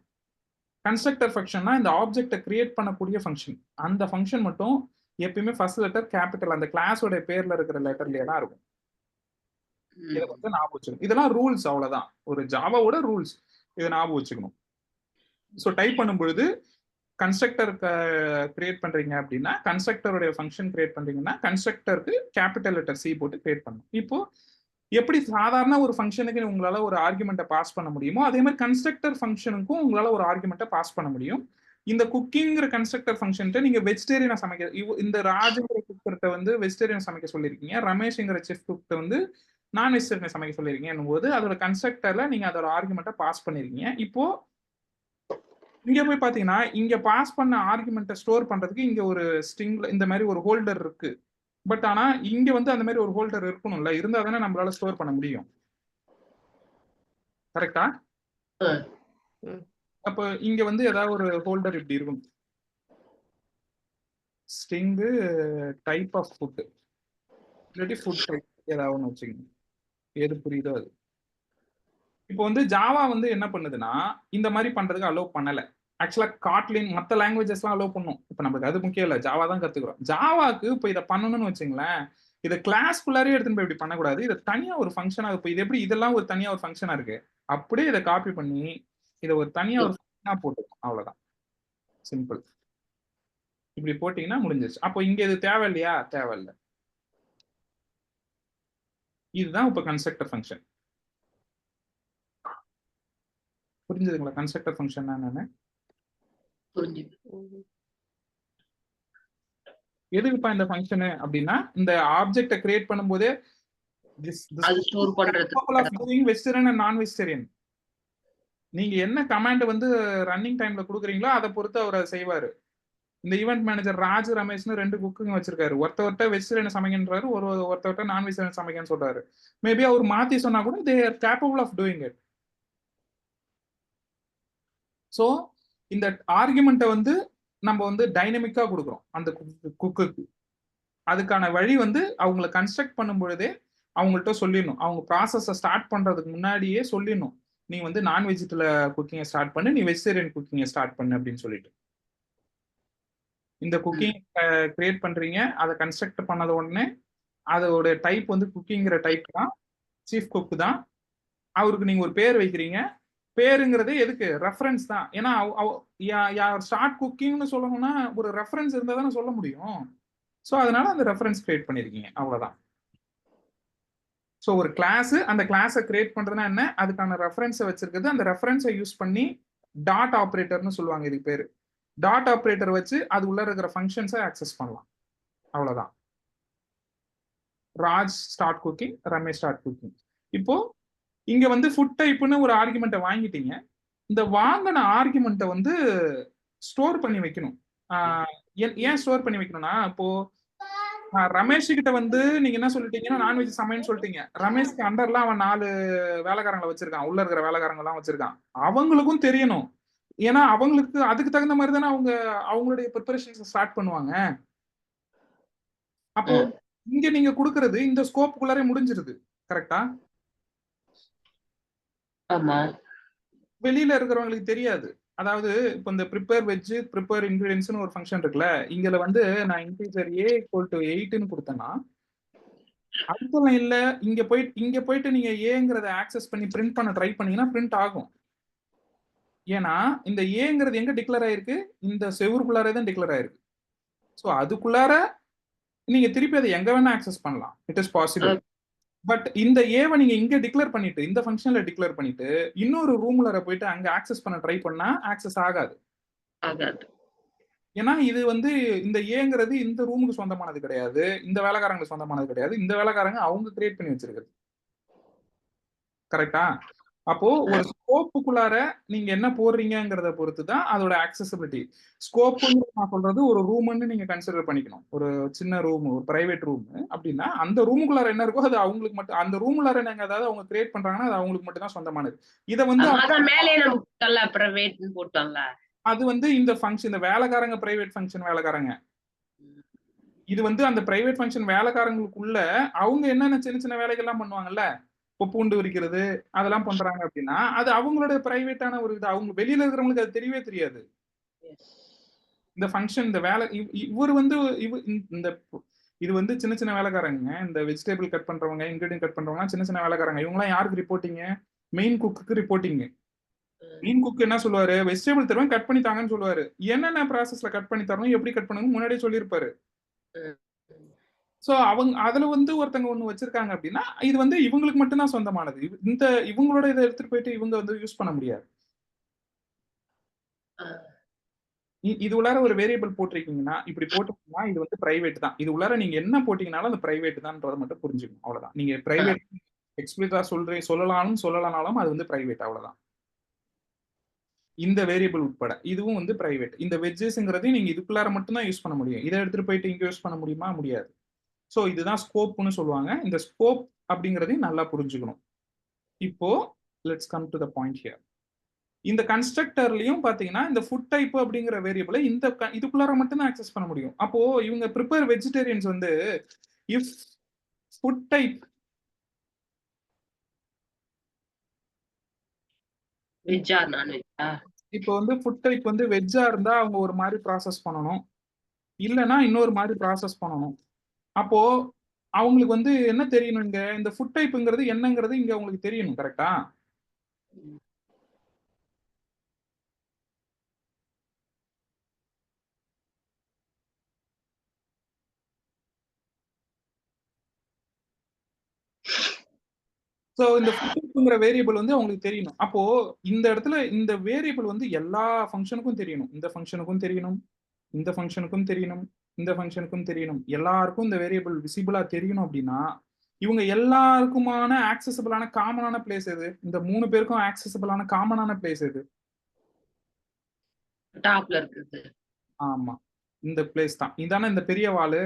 S1: கன்ஸ்ட்ரக்டர் ஃபங்க்ஷன்னா இந்த ஆப்ஜெக்டை கிரியேட் பண்ணக்கூடிய ஃபங்க்ஷன், அந்த ஃபங்க்ஷன் மட்டும் எப்பயுமே ஃபர்ஸ்ட் லெட்டர் கேபிட்டல், அந்த கிளாஸோட பேர்ல இருக்கிற லெட்டர்லயே தான் இருக்கும். இதை வந்து ஞாபகம் வச்சுக்கணும். இதெல்லாம் ரூல்ஸ், அவ்வளவுதான். ஒரு ஜாவாவோட ரூல்ஸ், இதை ஞாபகம் வச்சுக்கணும். ஸோ டைப் பண்ணும் பொழுது கன்ஸ்ட்ரக்டர் கிரியேட் பண்றீங்க அப்படின்னா, கன்ஸ்ட்ரக்டருடைய ஃபங்க்ஷன் கிரியேட் பண்றீங்கன்னா கன்ஸ்ட்ரக்டருக்கு கேபிட்டல் லெட்டர் சி போட்டு கிரியேட் பண்ணணும். இப்போ எப்படி சாதாரண ஒரு ஃபங்க்ஷனுக்கு உங்களால ஒரு ஆர்குமெண்ட்டை பாஸ் பண்ண முடியுமோ அதே மாதிரி கன்ஸ்ட்ரக்டர் ஃபங்க்ஷனுக்கும் உங்களால ஒரு ஆர்குமெண்ட்டை பாஸ் பண்ண முடியும். இந்த குக்கிங்கிற கன்ஸ்ட்ரக்டர் ஃபங்க்ஷன்ட்டு நீங்க வெஜிடேரியனை சமைக்க, இந்த ராஜுங்கிற குக்கர்கிட்ட வந்து வெஜிடேரியன் சமைக்க சொல்லியிருக்கீங்க, ரமேஷ்ங்கிற செஃப் குக்கிட்ட வந்து நான் வெஜிடேரியனை சமைக்க சொல்லியிருக்கீங்க போது அதோட கன்ஸ்ட்ரக்டர்ல நீங்க அதோட ஆர்குமெண்ட்டை பாஸ் பண்ணிருக்கீங்க. இப்போ இங்க போய் பாத்தீங்கன்னா இங்க பாஸ் பண்ண ஆர்குமெண்ட்டை ஸ்டோர் பண்றதுக்கு இங்க ஒரு ஸ்ட்ரிங்ல இந்த மாதிரி ஒரு ஹோல்டர் இருக்கு. பட் ஆனா இங்க வந்து அந்த மாதிரி ஒரு ஹோல்டர் இருக்கணும்ல, இருந்தா தானே நம்மளால ஸ்டோர் பண்ண முடியும். கரெக்டா? அப்ப இங்க வந்து ஏதாவது ஒரு ஹோல்டர் இப்படி இருக்கும், ஸ்ட்ரிங் டைப் ஆஃப் ஃபுட் இல்லாட்டி ஃபுட் டைப் ஏதாவது ஒன்று வச்சுக்கோங்க, எது புரியுதோ அது. இப்போ வந்து ஜாவா வந்து என்ன பண்ணுதுன்னா இந்த மாதிரி பண்றதுக்கு அலோவ் பண்ணல. ஆக்சுவலா காட்லின் மற்ற லாங்குவேஜஸ்லாம் அலோவ் பண்ணும். இப்போ நமக்கு அது முக்கியம் இல்லை, ஜாவா தான் கத்துக்கிறோம். ஜாவாக்கு இப்போ இதை பண்ணணும்னு வச்சுங்களேன், இதை கிளாஸ்க்குள்ளாரே எடுத்துன்னு போய் இப்படி பண்ணக்கூடாது. இதை தனியா ஒரு ஃபங்க்ஷனா, இப்போ இது எப்படி இதெல்லாம் ஒரு தனியா ஒரு ஃபங்க்ஷனா இருக்கு, அப்படியே இதை காப்பி பண்ணி இதை ஒரு தனியா ஒரு ஃபங்க்ஷனா போட்டுக்கணும். அவ்வளவுதான், சிம்பிள். இப்படி போட்டீங்கன்னா முடிஞ்சிருச்சு. அப்போ இங்க இது தேவை இல்லையா? தேவையில்லை. இதுதான் இப்போ கன்ஸ்ட்ரக்டர் ஃபங்க்ஷன். புரிஞ்சுதுங்களா கன்ஸ்ட்ரக்டர் ஃபங்க்ஷன் என்னன்னு?
S2: புரிஞ்சுது.
S1: எதுக்குப்பா இந்த ஃபங்க்ஷன் அப்படின்னா, இந்த ஆப்ஜெக்ட்டை கிரியேட் பண்ணும்போதே
S2: அது ஸ்டோர் பண்றதுக்கு
S1: வெஜிடேரியன் அண்ட் நான் வெஜிடேரியன், நீங்க என்ன கமாண்ட் வந்து ரன்னிங் டைம்ல கொடுக்குறீங்களோ அதை பொறுத்து அவர் அதை செய்வாரு. இந்த ஈவெண்ட் மேனேஜர் ராஜ் ரமேஷ்னு 2 குக்குங்க வச்சிருக்காரு. ஒருத்தவர்கிட்ட வெஜிடேரியன் சமைக்கின்றாரு, ஒருத்தவர்கிட்ட நான் வெஜிடேரியன் சமைக்கன்னு சொல்றாரு. மேபி அவர் மாத்தி சொன்னா கூட they are capable of doing it. So இந்த ஆர்குமெண்ட்டை வந்து நம்ம வந்து டைனமிக்கா கொடுக்குறோம் அந்த குக்குக்கு. அதுக்கான வழி வந்து அவங்கள கன்ஸ்ட்ரக்ட் பண்ணும் பொழுதே அவங்கள்ட்ட சொல்லிடணும். அவங்க ப்ராசஸை ஸ்டார்ட் பண்றதுக்கு முன்னாடியே சொல்லிடணும், நீ வந்து நான் வெஜிடேரியன்ல குக்கிங்கை ஸ்டார்ட் பண்ணு, நீ வெஜிடேரியன் குக்கிங்கை ஸ்டார்ட் பண்ணு அப்படின்னு சொல்லிட்டு. இந்த குக்கிங் கிரியேட் பண்றீங்க, அதை கன்ஸ்ட்ரக்ட் பண்ணத உடனே அதோட டைப் வந்து குக்கிங்கிற டைப் தான், சீஃப் குக் தான். அவருக்கு நீங்க ஒரு பேர் வைக்கிறீங்க. பேருங்கிறது எதுக்கு? ரெஃபரன்ஸ் தான். ஏன்னா ஸ்டார்ட் குக்கிங்னு சொல்லணும்னா ஒரு ரெஃபரன்ஸ் இருந்தால் தானே சொல்ல முடியும். ஸோ அதனால அந்த ரெஃபரன்ஸ் கிரியேட் பண்ணிருக்கீங்க, அவ்வளவுதான். ஸோ ஒரு கிளாஸ், அந்த கிளாஸை கிரியேட் பண்றதுன்னா என்ன, அதுக்கான ரெஃபரன்ஸை வச்சிருக்குது. அந்த ரெஃபரன்ஸை யூஸ் பண்ணி டாட் ஆப்ரேட்டர்னு சொல்லுவாங்க இதுக்கு பேரு. டாட் ஆப்ரேட்டர் வச்சு அது உள்ள இருக்கிற ஃபங்க்ஷன்ஸை ஆக்சஸ் பண்ணலாம், அவ்வளவுதான். Raj start cooking, Ramesh start cooking. இப்போ இங்க வந்து ஃபுட் டைப்னு ஒரு ஆர்குமெண்ட்டை வாங்கிட்டீங்க. இந்த வாங்கின ஆர்குமெண்ட்டை வந்து ஸ்டோர் பண்ணி வைக்கணும். ஏன் ஸ்டோர் பண்ணி வைக்கணும்னா, இப்போ ரமேஷ் கிட்ட வந்து நீங்க என்ன சொல்லிட்டீங்கன்னா நான்வெஜ் சமையல்னு சொல்லிட்டீங்க. ரமேஷ்க்கு அண்டர்ல அவன் 4 வேலைக்காரங்களை வச்சிருக்கான், உள்ள இருக்கிற வேலைக்காரங்க எல்லாம் வச்சிருக்கான். அவங்களுக்கும் தெரியணும், ஏன்னா அவங்களுக்கு அதுக்கு தகுந்த மாதிரி தானே அவங்களுடைய ப்ரிப்பரேஷன்ஸ் ஸ்டார்ட் பண்ணுவாங்க. அப்போ இங்க நீங்க கொடுக்கறது இந்த ஸ்கோப்புக்குள்ளாரே முடிஞ்சிருது, கரெக்டா?
S2: ஆமா.
S1: வெளியில இருக்கிறவங்களுக்கு தெரியாது. அதாவது இப்போ இந்த ப்ரிப்பேர் வெஜ், ப்ரிப்பேர் இன்கிரீடியன்ட்ஸ்னு ஒரு ஃபங்க்ஷன் இருக்குல்ல, இங்கல வந்து நான் இன்டீஜர் a = 8ன்னு கொடுத்தேன்னா, அடுத்த லைன்ல இங்க போயிட்டு நீங்க ஏங்கிறத ஆக்சஸ் பண்ணி பிரிண்ட் பண்ண ட்ரை பண்ணீங்கன்னா பிரிண்ட் ஆகும். ஏன்னா இந்த ஏங்கிறது எங்க டிக்ளேர் ஆயிருக்கு? இந்த செவுருக்குள்ளாரே தான் டிக்ளேர் ஆயிருக்கு. ஸோ அதுக்குள்ளார நீங்க திருப்பி அதை எங்க வேணா ஆக்சஸ் பண்ணலாம், இட் இஸ் பாசிபிள். பட் இந்த ஏவை நீங்க இங்க டிக்ளேர் பண்ணிட்டு, இந்த ஃபங்க்ஷன்ல டிக்ளேர் பண்ணிட்டு இன்னொரு ரூம்ல போயிட்டு அங்க ஆக்சஸ் பண்ண ட்ரை பண்ணா ஆக்சஸ் ஆகாது. ஏன்னா இது வந்து இந்த ஏங்கிறது இந்த ரூமுக்கு சொந்தமானது கிடையாது, இந்த வேலைக்காரங்களுக்கு சொந்தமானது கிடையாது, இந்த வேலைக்காரங்க அவங்க கிரியேட் பண்ணி வச்சிருக்கிறது, கரெக்டா? அப்போ ஒரு ஸ்கோப்புக்குள்ளார நீங்க என்ன போடுறீங்கிறத பொறுத்து தான் அதோட ஆக்சசிபிலிட்டி. ஸ்கோப்புன்னு நான் சொல்றது ஒரு ரூம்னு நீங்க கன்சிடர் பண்ணிக்கணும். ஒரு சின்ன ரூம், ஒரு பிரைவேட் ரூம் அப்படின்னா அந்த ரூமுக்குள்ளார என்ன இருக்கோ அது அவங்களுக்கு மட்டும், அந்த ரூமுக்குள்ளார நீங்க அதாவது அவங்க கிரியேட் பண்றாங்கன்னா அது அவங்களுக்கு மட்டும் தான் சொந்தமானது. இதை வந்து அது வந்து இந்த ஃபங்க்ஷன், இந்த வேலைக்காரங்க பிரைவேட் ஃபங்க்ஷன் வேலைக்காரங்க, இது வந்து அந்த பிரைவேட் ஃபங்க்ஷன் வேலைக்காரங்களுக்குள்ள அவங்க என்னென்ன சின்ன சின்ன வேலைகள்லாம் பண்ணுவாங்கல்ல, இப்போ பூண்டு உரிக்கிறது அதெல்லாம் பண்றாங்க அப்படின்னா அது அவங்களோட பிரைவேட்டான ஒரு இது. அவங்க வெளியில இருக்கிறவங்களுக்கு அது தெரியவே தெரியாது. இந்த ஃபங்க்ஷன், இந்த வேலை இவர் வந்து இந்த இது வந்து சின்ன சின்ன வேலைக்காரங்க. இந்த வெஜிடபிள் கட் பண்றவங்க, இன்கிரீடியன்ட் கட் பண்றவங்க சின்ன சின்ன வேலைக்காரங்க. இவங்கலாம் யாருக்கு ரிப்போர்ட்டிங்? மெயின் குக்கு ரிப்போர்ட்டிங். மெயின் குக் என்ன சொல்லுவாரு? வெஜிடபிள் தருவேன், கட் பண்ணி தாங்கன்னு சொல்லுவாரு. என்னென்ன ப்ராசஸ்ல கட் பண்ணி தரணும், எப்படி கட் பண்ணணும் முன்னாடியே சொல்லியிருப்பாரு. சோ அவங்க அதுல வந்து ஒருத்தங்க ஒண்ணு வச்சிருக்காங்க அப்படின்னா இது வந்து இவங்களுக்கு மட்டும்தான் சொந்தமானது. இந்த இவங்களோட இதை எடுத்துட்டு போயிட்டு இவங்க வந்து யூஸ் பண்ண முடியாது. இது உள்ளார ஒரு வேரியபிள் போட்டிருக்கீங்கன்னா, இப்படி போட்டீங்கன்னா இது வந்து பிரைவேட் தான். இது உள்ளார நீங்க என்ன போட்டீங்கனாலும் அது பிரைவேட் தான்ன்றதை மட்டும் புரிஞ்சுக்கணும், அவ்வளவுதான். நீங்க பிரைவேட் எக்ஸ்பிளிட்டா சொல்லலாம்னாலும் அது வந்து பிரைவேட், அவ்வளவுதான். இந்த வேரியபிள் உட்பட இதுவும் வந்து பிரைவேட். இந்த வெஜ்ஜஸ்ங்கிறதையும் நீங்க இதுக்குள்ளார மட்டும் தான் யூஸ் பண்ண முடியும். இதை எடுத்துட்டு போயிட்டு இங்க யூஸ் பண்ண முடியுமா? முடியாது. ஸோ இதுதான் ஸ்கோப்னு சொல்லுவாங்க. இந்த ஸ்கோப் அப்படிங்கிறதையும் நல்லா புரிஞ்சுக்கணும். இப்போ let's come to the point here. இந்த கன்ஸ்ட்ரக்டர்லயும் பாத்தீங்கன்னா இந்த ஃபுட் டைப் அப்படிங்கிற வேரியபிளை இந்த இதுக்குள்ளார மட்டும் தான் ஆக்சஸ் பண்ண முடியும். அப்போ இவங்க ப்ரிப்பேர் வெஜிடேரியன்ஸ் வந்து இஃப் ஃபுட் டைப் இப்போ வந்து ஃபுட் டைப் வந்து வெஜ்ஜா இருந்தா அவங்க ஒரு மாதிரி ப்ராசஸ் பண்ணணும், இல்லைன்னா இன்னொரு மாதிரி ப்ராசஸ் பண்ணணும். அப்போ அவங்களுக்கு வந்து என்ன தெரியணும், இங்க இந்த ஃபுட் டைப்புங்கிறது என்னங்கிறது இங்க அவங்களுக்கு தெரியணும். கரெக்டா? ஸோ இந்த ஃபுட் டைப்புங்கிற வேரியபிள் வந்து அவங்களுக்கு தெரியணும். அப்போ இந்த இடத்துல இந்த வேரியபிள் வந்து எல்லா ஃபங்க்ஷனுக்கும் தெரியணும். இந்த ஃபங்க்ஷனுக்கும் தெரியணும், இந்த ஃபங்க்ஷனுக்கும் தெரியணும், இந்த ஃபங்க்ஷனுக்கும் தெரியணும். எல்லாருக்கும் இந்த வேரியபிள் விசிபிளா தெரியணும் அப்படின்னா இவங்க எல்லாருக்குமான ஆக்சசபிளான காமனான பிளேஸ் எது? இந்த 3 பேருக்கும் ஆக்சசபிளான காமனான பிளேஸ் எது?
S2: டாப்ல இருக்குது.
S1: ஆமா, இந்த பிளேஸ் தான். இதானே இந்த பெரிய வாலு.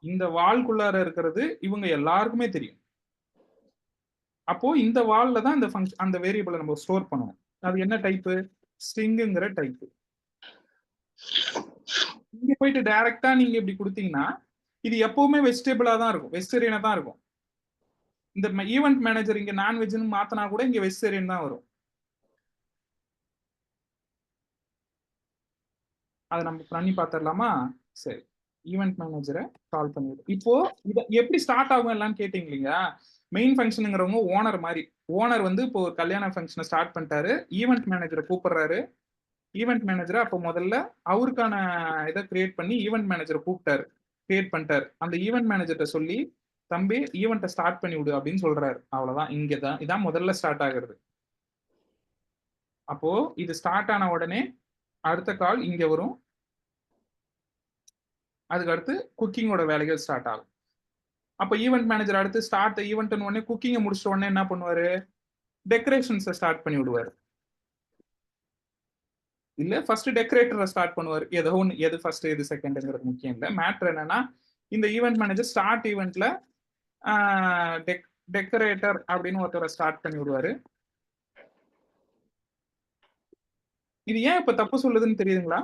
S1: இந்த வால்குள்ளார இருக்கிறது இவங்க எல்லாருக்குமே தெரியும். அப்போ இந்த வால்ல தான் இந்த ஃபங்க்ஷன் அந்த வேரியபிளை நம்ம ஸ்டோர் பண்ணுவோம். அது என்ன டைப்பு? ஸ்ட்ரிங்குங்கிற டைப்பு. இங்க போயிட்டு டைரக்டா நீங்க இப்படி கொடுத்தீங்கன்னா இது எப்பவுமே வெஜிடபிளா தான் இருக்கும், வெஜிடேரியனா தான் இருக்கும். இந்த ஈவென்ட் மேனேஜர் இங்க நான்வெஜ்னு மாத்தினா கூட இங்க வெஜிடேரியன் தான் வரும். அதை நம்ம பண்ணி பார்த்துடலாமா? சரி, ஈவென்ட் மேனேஜரை கால் பண்ணிவிடும். இப்போ இதை எப்படி ஸ்டார்ட் ஆகும் எல்லாம் கேட்டீங்க இல்லையா? மெயின் ஃபங்க்ஷனுங்கிறவங்க ஓனர் மாதிரி. ஓனர் வந்து இப்போ ஒரு கல்யாண ஃபங்க்ஷனை ஸ்டார்ட் பண்ணிட்டாரு, ஈவென்ட் மேனேஜரை கூப்பிடுறாரு. ஈவென்ட் மேனேஜரை அப்போ முதல்ல அவருக்கான இதை கிரியேட் பண்ணி ஈவென்ட் மேனேஜரை கூப்பிட்டாரு, கிரியேட் பண்ணிட்டாரு. அந்த ஈவென்ட் மேனேஜர்கிட்ட சொல்லி தம்பி ஈவெண்ட்டை ஸ்டார்ட் பண்ணி விடு அப்படின்னு சொல்றாரு. அவ்வளவுதான், இங்கே தான் இதான் முதல்ல ஸ்டார்ட் ஆகுறது. அப்போ இது ஸ்டார்ட் ஆன உடனே அடுத்த கால் இங்க வரும். அதுக்கு அடுத்து குக்கிங்கோட வேலைகள் ஸ்டார்ட் ஆகும். அப்போ ஈவென்ட் மேனேஜர் அடுத்து ஸ்டார்ட் ஈவெண்ட் உடனே குக்கிங்கை முடிச்ச உடனே என்ன பண்ணுவாரு? டெக்கரேஷன்ஸை ஸ்டார்ட் பண்ணி விடுவார். இல்ல ஃபர்ஸ்ட் டெக்கரேட்டரை ஸ்டார்ட் பண்ணுவார். ஏதோ ஒன்று, எது ஃபர்ஸ்ட் எது செகண்ட்ங்கிறது முக்கியம் இல்லை. மேட்ரு என்னன்னா இந்த ஈவென்ட் மேனேஜர் ஸ்டார்ட் ஈவெண்ட்ல டெக்கரேட்டர் அப்படின்னு ஒருத்தரை ஸ்டார்ட் பண்ணி விடுவாரு. இது ஏன் இப்ப தப்பு சொல்லுதுன்னு தெரியுதுங்களா?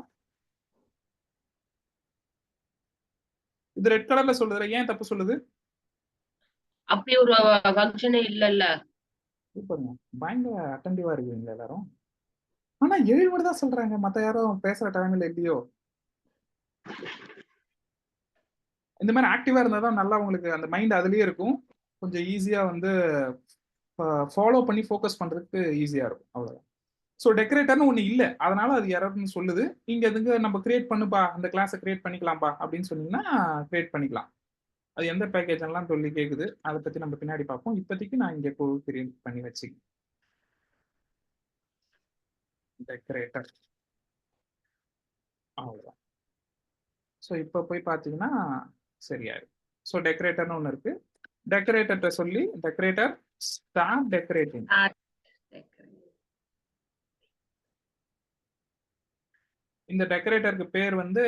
S1: இது ரெட் கலர்ல சொல்லுது, ஏன் தப்பு சொல்லுது?
S2: அப்படி ஒரு ஃபங்க்ஷனே இல்லல்ல.
S1: சூப்பருங்க, பயங்கர அட்டென்டிவா இருக்கீங்க எல்லாரும். ஆனா 7 வேர்டு தான் சொல்றாங்க, மத்த யாரும் பேசுற டைம்ல இல்லையோ? இந்த மாதிரி ஆக்டிவா இருந்தா தான் நல்லா உங்களுக்கு அந்த மைண்ட் அதுலயே இருக்கும், கொஞ்சம் ஈஸியா வந்து ஃபாலோ பண்ணி ஃபோக்கஸ் பண்றதுக்கு ஈஸியா இருக்கும். அவ்வளவுதான். ஸோ டெக்கரேட்டர்னு ஒன்று இல்லை, அதனால அது எரர்னு சொல்லுது. இங்க இதுக்கு நம்ம கிரியேட் பண்ணுப்பா, அந்த கிளாஸை கிரியேட் பண்ணிக்கலாம்ப்பா அப்படின்னு சொன்னீங்கன்னா கிரியேட் பண்ணிக்கலாம். அது எந்த பேக்கேஜ் எல்லாம் சொல்லி கேட்குது, அதை பத்தி நம்ம பின்னாடி பார்ப்போம். இப்போதைக்கு நான் இங்க கிரியேட் பண்ணி வச்சு டெக்கரேட்டர் அவ்வளோதான். ஸோ இப்போ போய் பார்த்தீங்கன்னா சரியாயிடும். ஸோ டெக்கரேட்டர்னு ஒன்று இருக்கு. டெக்கரேட்டர்கிட்ட சொல்லி டெக்கரேட்டர் ஸ்டார்ட் டெக்கரேட்டிங். இந்த டெக்கரேட்டருக்கு பேர் வந்து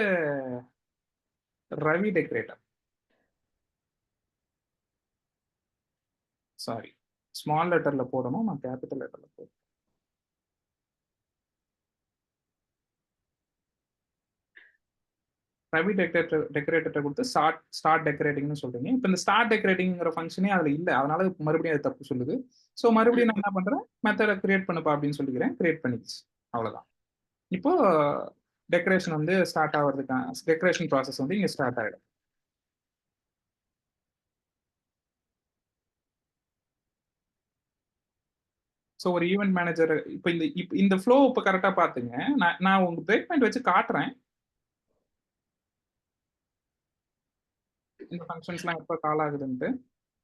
S1: ரவி டெக்கரேட்டர். சாரி, ஸ்மால் லெட்டர்ல போடணும், நான் கேபிட்டல் லெட்டர்ல போடணும். ரவி டெக்கரேட்டர் கொடுத்து ஸ்டார்ட் டெக்கரேட்டிங்னு சொல்றீங்க. இப்போ இந்த ஸ்டார்ட் டெக்கரேட்டிங்கிற ஃபங்க்ஷனே அதில் இல்லை, அதனால மறுபடியும் அது தப்பு சொல்லுது. ஸோ மறுபடியும் நான் என்ன பண்றேன், மெத்தடை கிரியேட் பண்ணுப்பா அப்படின்னு சொல்லிக்கிறேன். கிரியேட் பண்ணிடுச்சு, அவ்வளோதான். இப்போ டெக்கரேஷன் வந்து ஸ்டார்ட் ஆகிறதுக்கான டெக்கரேஷன் ப்ராசஸ் வந்து இங்கே ஸ்டார்ட் ஆகிடும். ஸோ ஒரு ஈவெண்ட் மேனேஜர் இப்போ இந்த ஃப்ளோ இப்போ கரெக்டாக பார்த்துங்க. நான் உங்க பிரேக் பாயிண்ட் வச்சு காட்டுறேன் இந்த ஃபங்க்ஷன்ஸ்லாம் எப்போ கால் ஆகுதுன்ட்டு.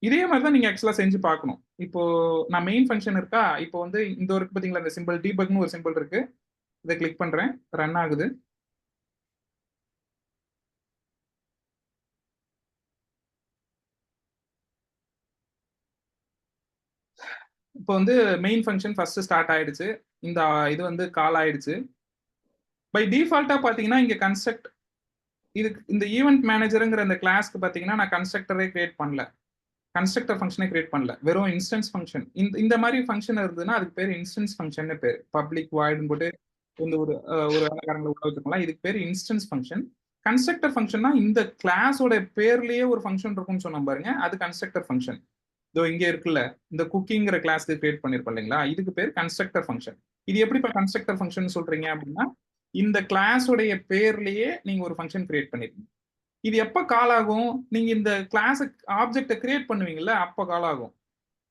S1: இதே மாதிரி தான் நீங்க ஆக்சுவலா செஞ்சு பார்க்கணும். இப்போ நான் மெயின் ஃபங்க்ஷன் இருக்கா, இப்போ வந்து இந்த ஒரு பார்த்தீங்களா இந்த சிம்பிள் டீபக்னு ஒரு சிம்பிள் இருக்கு, இதை கிளிக் பண்றேன், ரன் ஆகுது. இப்போ வந்து மெயின் ஃபங்க்ஷன் ஃபர்ஸ்ட் ஸ்டார்ட் ஆயிடுச்சு, இந்த இது வந்து கால் ஆயிடுச்சு. பை டிஃபால்ட்டா பார்த்தீங்கன்னா இங்க கன்ஸ்ட்ரக்ட் இது இந்த ஈவெண்ட் மேனேஜருங்கிற இந்த கிளாஸ்க்கு பார்த்தீங்கன்னா நான் கன்ஸ்ட்ரக்டரே கிரியேட் பண்ணல, கன்ஸ்ட்ரக்டர் ஃபங்க்ஷனே கிரியேட் பண்ணல, வெறும் இன்ஸ்டன்ஸ் ஃபங்க்ஷன். இந்த மாதிரி ஃபங்க்ஷன் இருந்ததுன்னா அதுக்கு பேர் இன்ஸ்டன்ஸ் ஃபங்க்ஷன் பேர். பப்ளிக் வாய்டுன்னு போட்டு இந்த ஒரு வேலைக்காரங்களை உள்ள வச்சுக்கலாம், இதுக்கு பேர் இன்ஸ்டன்ஸ் ஃபங்க்ஷன். கன்ஸ்ட்ரக்டர் ஃபங்க்ஷன்னா இந்த கிளாஸோட பேர்லயே ஒரு ஃபங்க்ஷன் இருக்கும்னு சொன்னோம் பாருங்க, அது கன்ஸ்ட்ரக்டர் ஃபங்க்ஷன். இதோ இங்க இருக்குல்ல, இந்த குக்கிங்கிற கிளாஸ்க்கு கிரியேட் பண்ணிருப்போம் இல்லைங்களா, இதுக்கு பேர் கன்ஸ்ட்ரக்டர் ஃபங்க்ஷன். இது எப்படி கன்ஸ்ட்ரக்டர் ஃபங்க்ஷன் சொல்றீங்க அப்படின்னா, இந்த கிளாஸோடைய பேர்லயே நீங்க ஒரு ஃபங்க்ஷன் கிரியேட் பண்ணிருக்கீங்க. இது எப்ப கால் ஆகும்? நீங்க இந்த கிளாஸ் ஆப்ஜெக்ட கிரியேட் பண்ணுவீங்கல்ல, அப்ப கால் ஆகும்.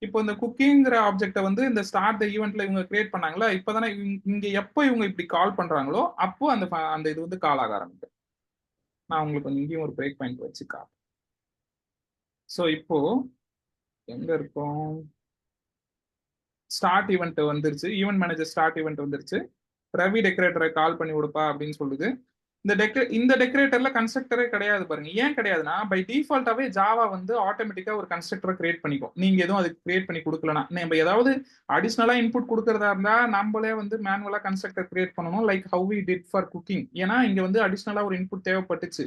S1: இப்போ இந்த குக்கிங்கிற ஆப்ஜெக்ட வந்து இந்த ஸ்டார்ட் ஈவெண்ட்ல இவங்க கிரியேட் பண்ணாங்களா, இப்பதானே இங்க எப்ப இவங்க இப்படி கால் பண்றாங்களோ அப்போ அந்த இது வந்து கால் ஆக ஆரம்பிக்கும். நான் உங்களுக்கு இங்கேயும் ஒரு பிரேக் பாயிண்ட் வச்சுக்கா. ஸோ இப்போ எங்க இருக்கும்? ஸ்டார்ட் ஈவெண்ட் வந்துருச்சு, ஈவெண்ட் மேனேஜர் ஸ்டார்ட் ஈவெண்ட் வந்துருச்சு. ரவி டெக்கரேட்டரை கால் பண்ணி கொடுப்பா அப்படின்னு சொல்லுது. இந்த டெக்கரேட்டர்ல கன்ஸ்ட்ரக்டரே கிடையாது பாருங்க. ஏன் கிடையாதுன்னா, பை டிஃபால்ட்டாவே ஜாவா வந்து ஆட்டோமேட்டிக்கா ஒரு கன்ஸ்ட்ரக்டரை கிரியேட் பண்ணிக்கும். நீங்க எதுவும் அதுக்கு கிரியேட் பண்ணி கொடுக்கலனா, நம்ம ஏதாவது அடிஷனலா இன்புட் கொடுக்கறதா இருந்தா நம்மளே வந்து மேனுவலா கன்ஸ்ட்ரக்டர் கிரியேட் பண்ணணும், like how we did for cooking. ஏன்னா இங்க வந்து அடிஷனலா ஒரு இன்புட் தேவைப்பட்டுச்சு.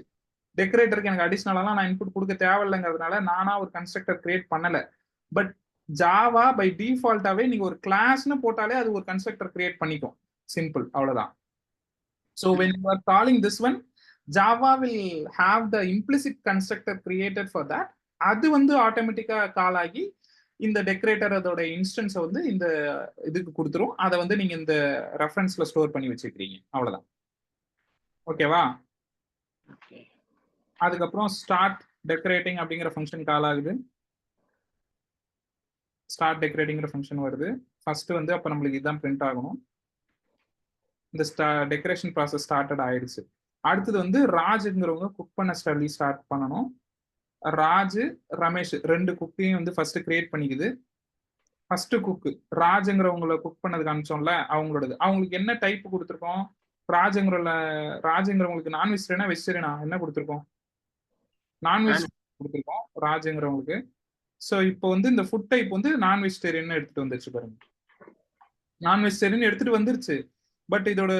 S1: டெக்கரேட்டருக்கு எனக்கு அடிஷனலா நான் இன்புட் கொடுக்க தேவையில்லைங்கிறதுனால நானா ஒரு கன்ஸ்ட்ரக்டர் கிரியேட் பண்ணல. பட் ஜாவா பை டிஃபால்ட்டாவே நீங்க ஒரு கிளாஸ்னு போட்டாலே அது ஒரு கன்ஸ்ட்ரக்டர் கிரியேட் பண்ணிக்கும். சிம்பிள், அவ்வளவுதான். So when you are calling this one, Java will have the implicit constructor created for that. அது வந்து ஆட்டோமேட்டிக்கா கால் ஆகி இந்த டெக்கரேட்டர் அதோட இன்ஸ்டன்ஸ் வந்து இந்த இதுக்கு கொடுத்துரும். அதை வந்து நீங்க இந்த ரெஃபரன்ஸ்ல ஸ்டோர் பண்ணி வச்சுக்கிறீங்க, அவ்வளவுதான். ஓகேவா? அதுக்கப்புறம் ஸ்டார்ட் டெக்கரேட்டிங் அப்படிங்கிற ஃபங்க்ஷன் கால் ஆகுது. ஸ்டார்ட் டெக்கரேட்டிங்கிற ஃபங்க்ஷன் வருது. ஃபர்ஸ்ட் வந்து அப்ப நம்மளுக்கு இதுதான் பிரிண்ட் ஆகணும். இந்த டெக்கரேஷன் ப்ராசஸ் ஸ்டார்டட் ஆயிடுச்சு. அடுத்தது வந்து ராஜுங்கிறவங்க குக் பண்ண ஸ்டடி ஸ்டார்ட் பண்ணணும். ராஜு ரமேஷ் ரெண்டு குக்கையும் வந்து ஃபர்ஸ்ட் கிரியேட் பண்ணிக்குது. ஃபர்ஸ்ட் குக்கு ராஜுங்கிறவங்கள குக் பண்ணதுக்கு அனுப்பிச்சோம்ல, அவங்களுக்கு என்ன டைப் கொடுத்துருக்கோம்? ராஜுங்கிறவங்களுக்கு நான் வெஜிடேரியனா வெஜிடேரியனா என்ன கொடுத்துருக்கோம்? நான்வெஜ் கொடுத்துருக்கோம் ராஜுங்கிறவங்களுக்கு. ஸோ இப்போ வந்து இந்த ஃபுட் டைப் வந்து நான் வெஜிடேரியன் எடுத்துட்டு வந்துருச்சு பாருங்க. நான் வெஜிடேரியன் எடுத்துட்டு வந்துருச்சு. பட் இதோட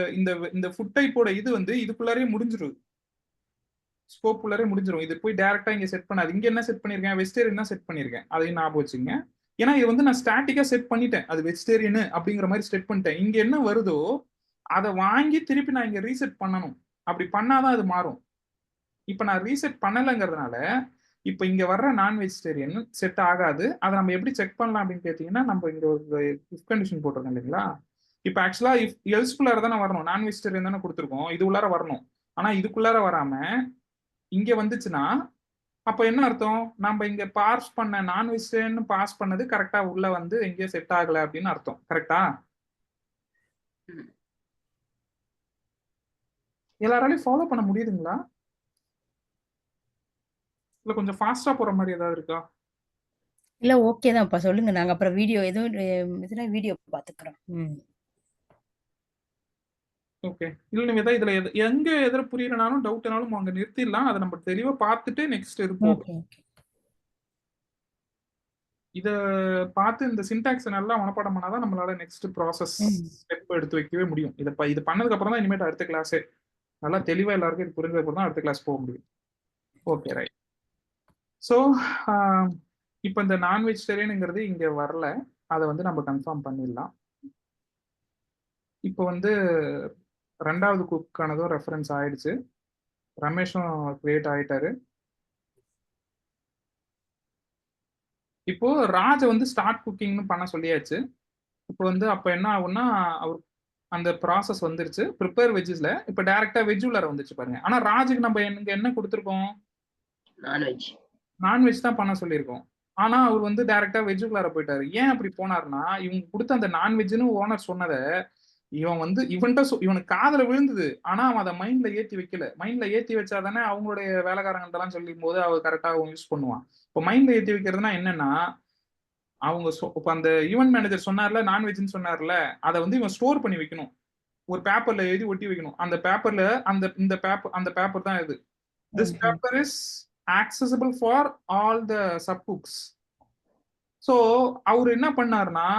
S1: இந்த ஃபுட் டைப்போட இது வந்து இதுக்குள்ளாரே முடிஞ்சிடும், ஸ்கோப் உள்ளாரே முடிஞ்சிடும். இது போய் டைரக்டா இங்க செட் பண்ணாது. இங்க என்ன செட் பண்ணிருக்கேன்? வெஜிடேரியன் தான் செட் பண்ணிருக்கேன். அதையும் ஞாபகம் வச்சுங்க. ஏன்னா இது வந்து நான் ஸ்டாட்டிக்கா செட் பண்ணிட்டேன், அது வெஜிடேரியன் அப்படிங்கிற மாதிரி செட் பண்ணிட்டேன். இங்க என்ன வருதோ அதை வாங்கி திருப்பி நான் இங்க ரீசெட் பண்ணணும். அப்படி பண்ணாதான் அது மாறும். இப்ப நான் ரீசெட் பண்ணலைங்கிறதுனால இப்ப இங்க வர்ற நான் வெஜிடேரியன் செட் ஆகாது. அதை நம்ம எப்படி செக் பண்ணலாம் அப்படின்னு கேட்டீங்கன்னா, நம்ம இங்க ஒரு இஃப் கண்டிஷன் போட்டிருக்கோம் இல்லைங்களா. இப்ப ஆக்சுவலா எல்ஸ்குள்ளார தானே வரணும், நான் வெஜிடேரியன் தானே கொடுத்துருக்கோம், இது உள்ளார வரணும். ஆனா இதுக்குள்ளார வராம இங்க வந்துச்சுன்னா அப்ப என்ன அர்த்தம்? நம்ம இங்க பார்ஸ் பண்ண நான் வெஜிடேரியன் பாஸ் பண்ணது கரெக்டா உள்ள வந்து எங்கேயும் செட் ஆகல அப்படின்னு அர்த்தம். கரெக்டா? எல்லாராலையும் ஃபாலோ பண்ண முடியுதுங்களா? இல்ல கொஞ்சம் ஃபாஸ்டா போற மாதிரி ஏதாவது இருக்கா?
S4: இல்ல ஓகே தான்ப்பா, சொல்லுங்க. நாங்க அப்புறம் வீடியோ எதுவும் வீடியோ பாத்துக்கிறோம்.
S1: ஓகே. இல்ல நீங்க ஏதாவது இதுல எங்க எதிர புரியலனாலும் டவுட்னாலும் அங்க நிறுத்திடலாம். அதை நம்ம தெளிவா பார்த்துட்டு நெக்ஸ்ட் இருப்போம். இத பார்த்து இந்த சின்டாக்ஸ் நல்லா மனப்பாடம் பண்ணாதான் நம்மளால நெக்ஸ்ட் ப்ராசஸ் ஸ்டெப் எடுத்து வைக்கவே முடியும். இது பண்ணதுக்கு அப்புறம் தான் இனிமேட்டு அடுத்த கிளாஸே நல்லா தெளிவா எல்லாருக்கும் இது புரிஞ்சதுக்கு அப்புறம் தான் அடுத்த கிளாஸ் போக முடியும். Okay, right. ஸோ இப்போ இந்த நான் வெஜிடேரியனுங்கிறது இங்க வரல, அதை வந்து நம்ம கன்ஃபார்ம் பண்ணிடலாம். இப்போ வந்து ரெண்டாவது குக்கானதும் ரெஃபரன்ஸ் ஆயிடுச்சு. ரமேஷும் கிரியேட் ஆயிட்டாரு. இப்போ ராஜ வந்து ஸ்டார்ட் குக்கிங்னு பண்ண சொல்லியாச்சு. இப்போ வந்து அப்ப என்ன ஆகும்னா, அவர் அந்த ப்ராசஸ் வந்துருச்சு ப்ரிப்பேர் வெஜ்ஜஸ்ல. இப்போ டைரக்டா வெஜ் உள்ளார வந்துச்சு பாருங்க. ஆனா ராஜுக்கு நம்ம என்ன கொடுத்துருக்கோம்? நான்வெஜ் தான் பண்ண சொல்லியிருக்கோம். ஆனா அவர் வந்து டைரக்டா வெஜ்ஜுக்குள்ளார போயிட்டாரு. ஏன் அப்படி போனாருன்னா, இவங்க கொடுத்த அந்த நான்வெஜ்னு ஓனர் சொன்னதை இவனுக்கு காதல விழுந்தது. ஆனா அவன் அதை மைண்ட்ல ஏத்தி வைக்கல. மைண்ட்ல ஏத்தி வச்சாதானே அவங்களுடைய வேலைக்காரங்கள்ட்டெல்லாம் சொல்லும் போது அவர் கரெக்டா யூஸ் பண்ணுவான். இப்போ மைண்ட்ல ஏத்தி வைக்கிறதுனா என்னன்னா, அவங்க இப்போ அந்த ஈவென்ட் மேனேஜர் சொன்னார்ல நான்வெஜ்னு சொன்னார்ல, அதை வந்து இவன் ஸ்டோர் பண்ணி வைக்கணும், ஒரு பேப்பர்ல எழுதி ஒட்டி வைக்கணும். அந்த பேப்பர்ல அந்த பேப்பர் தான் இது. This paper is accessible for all the subcooks. So அவர் என்ன பண்ணாருன்னா,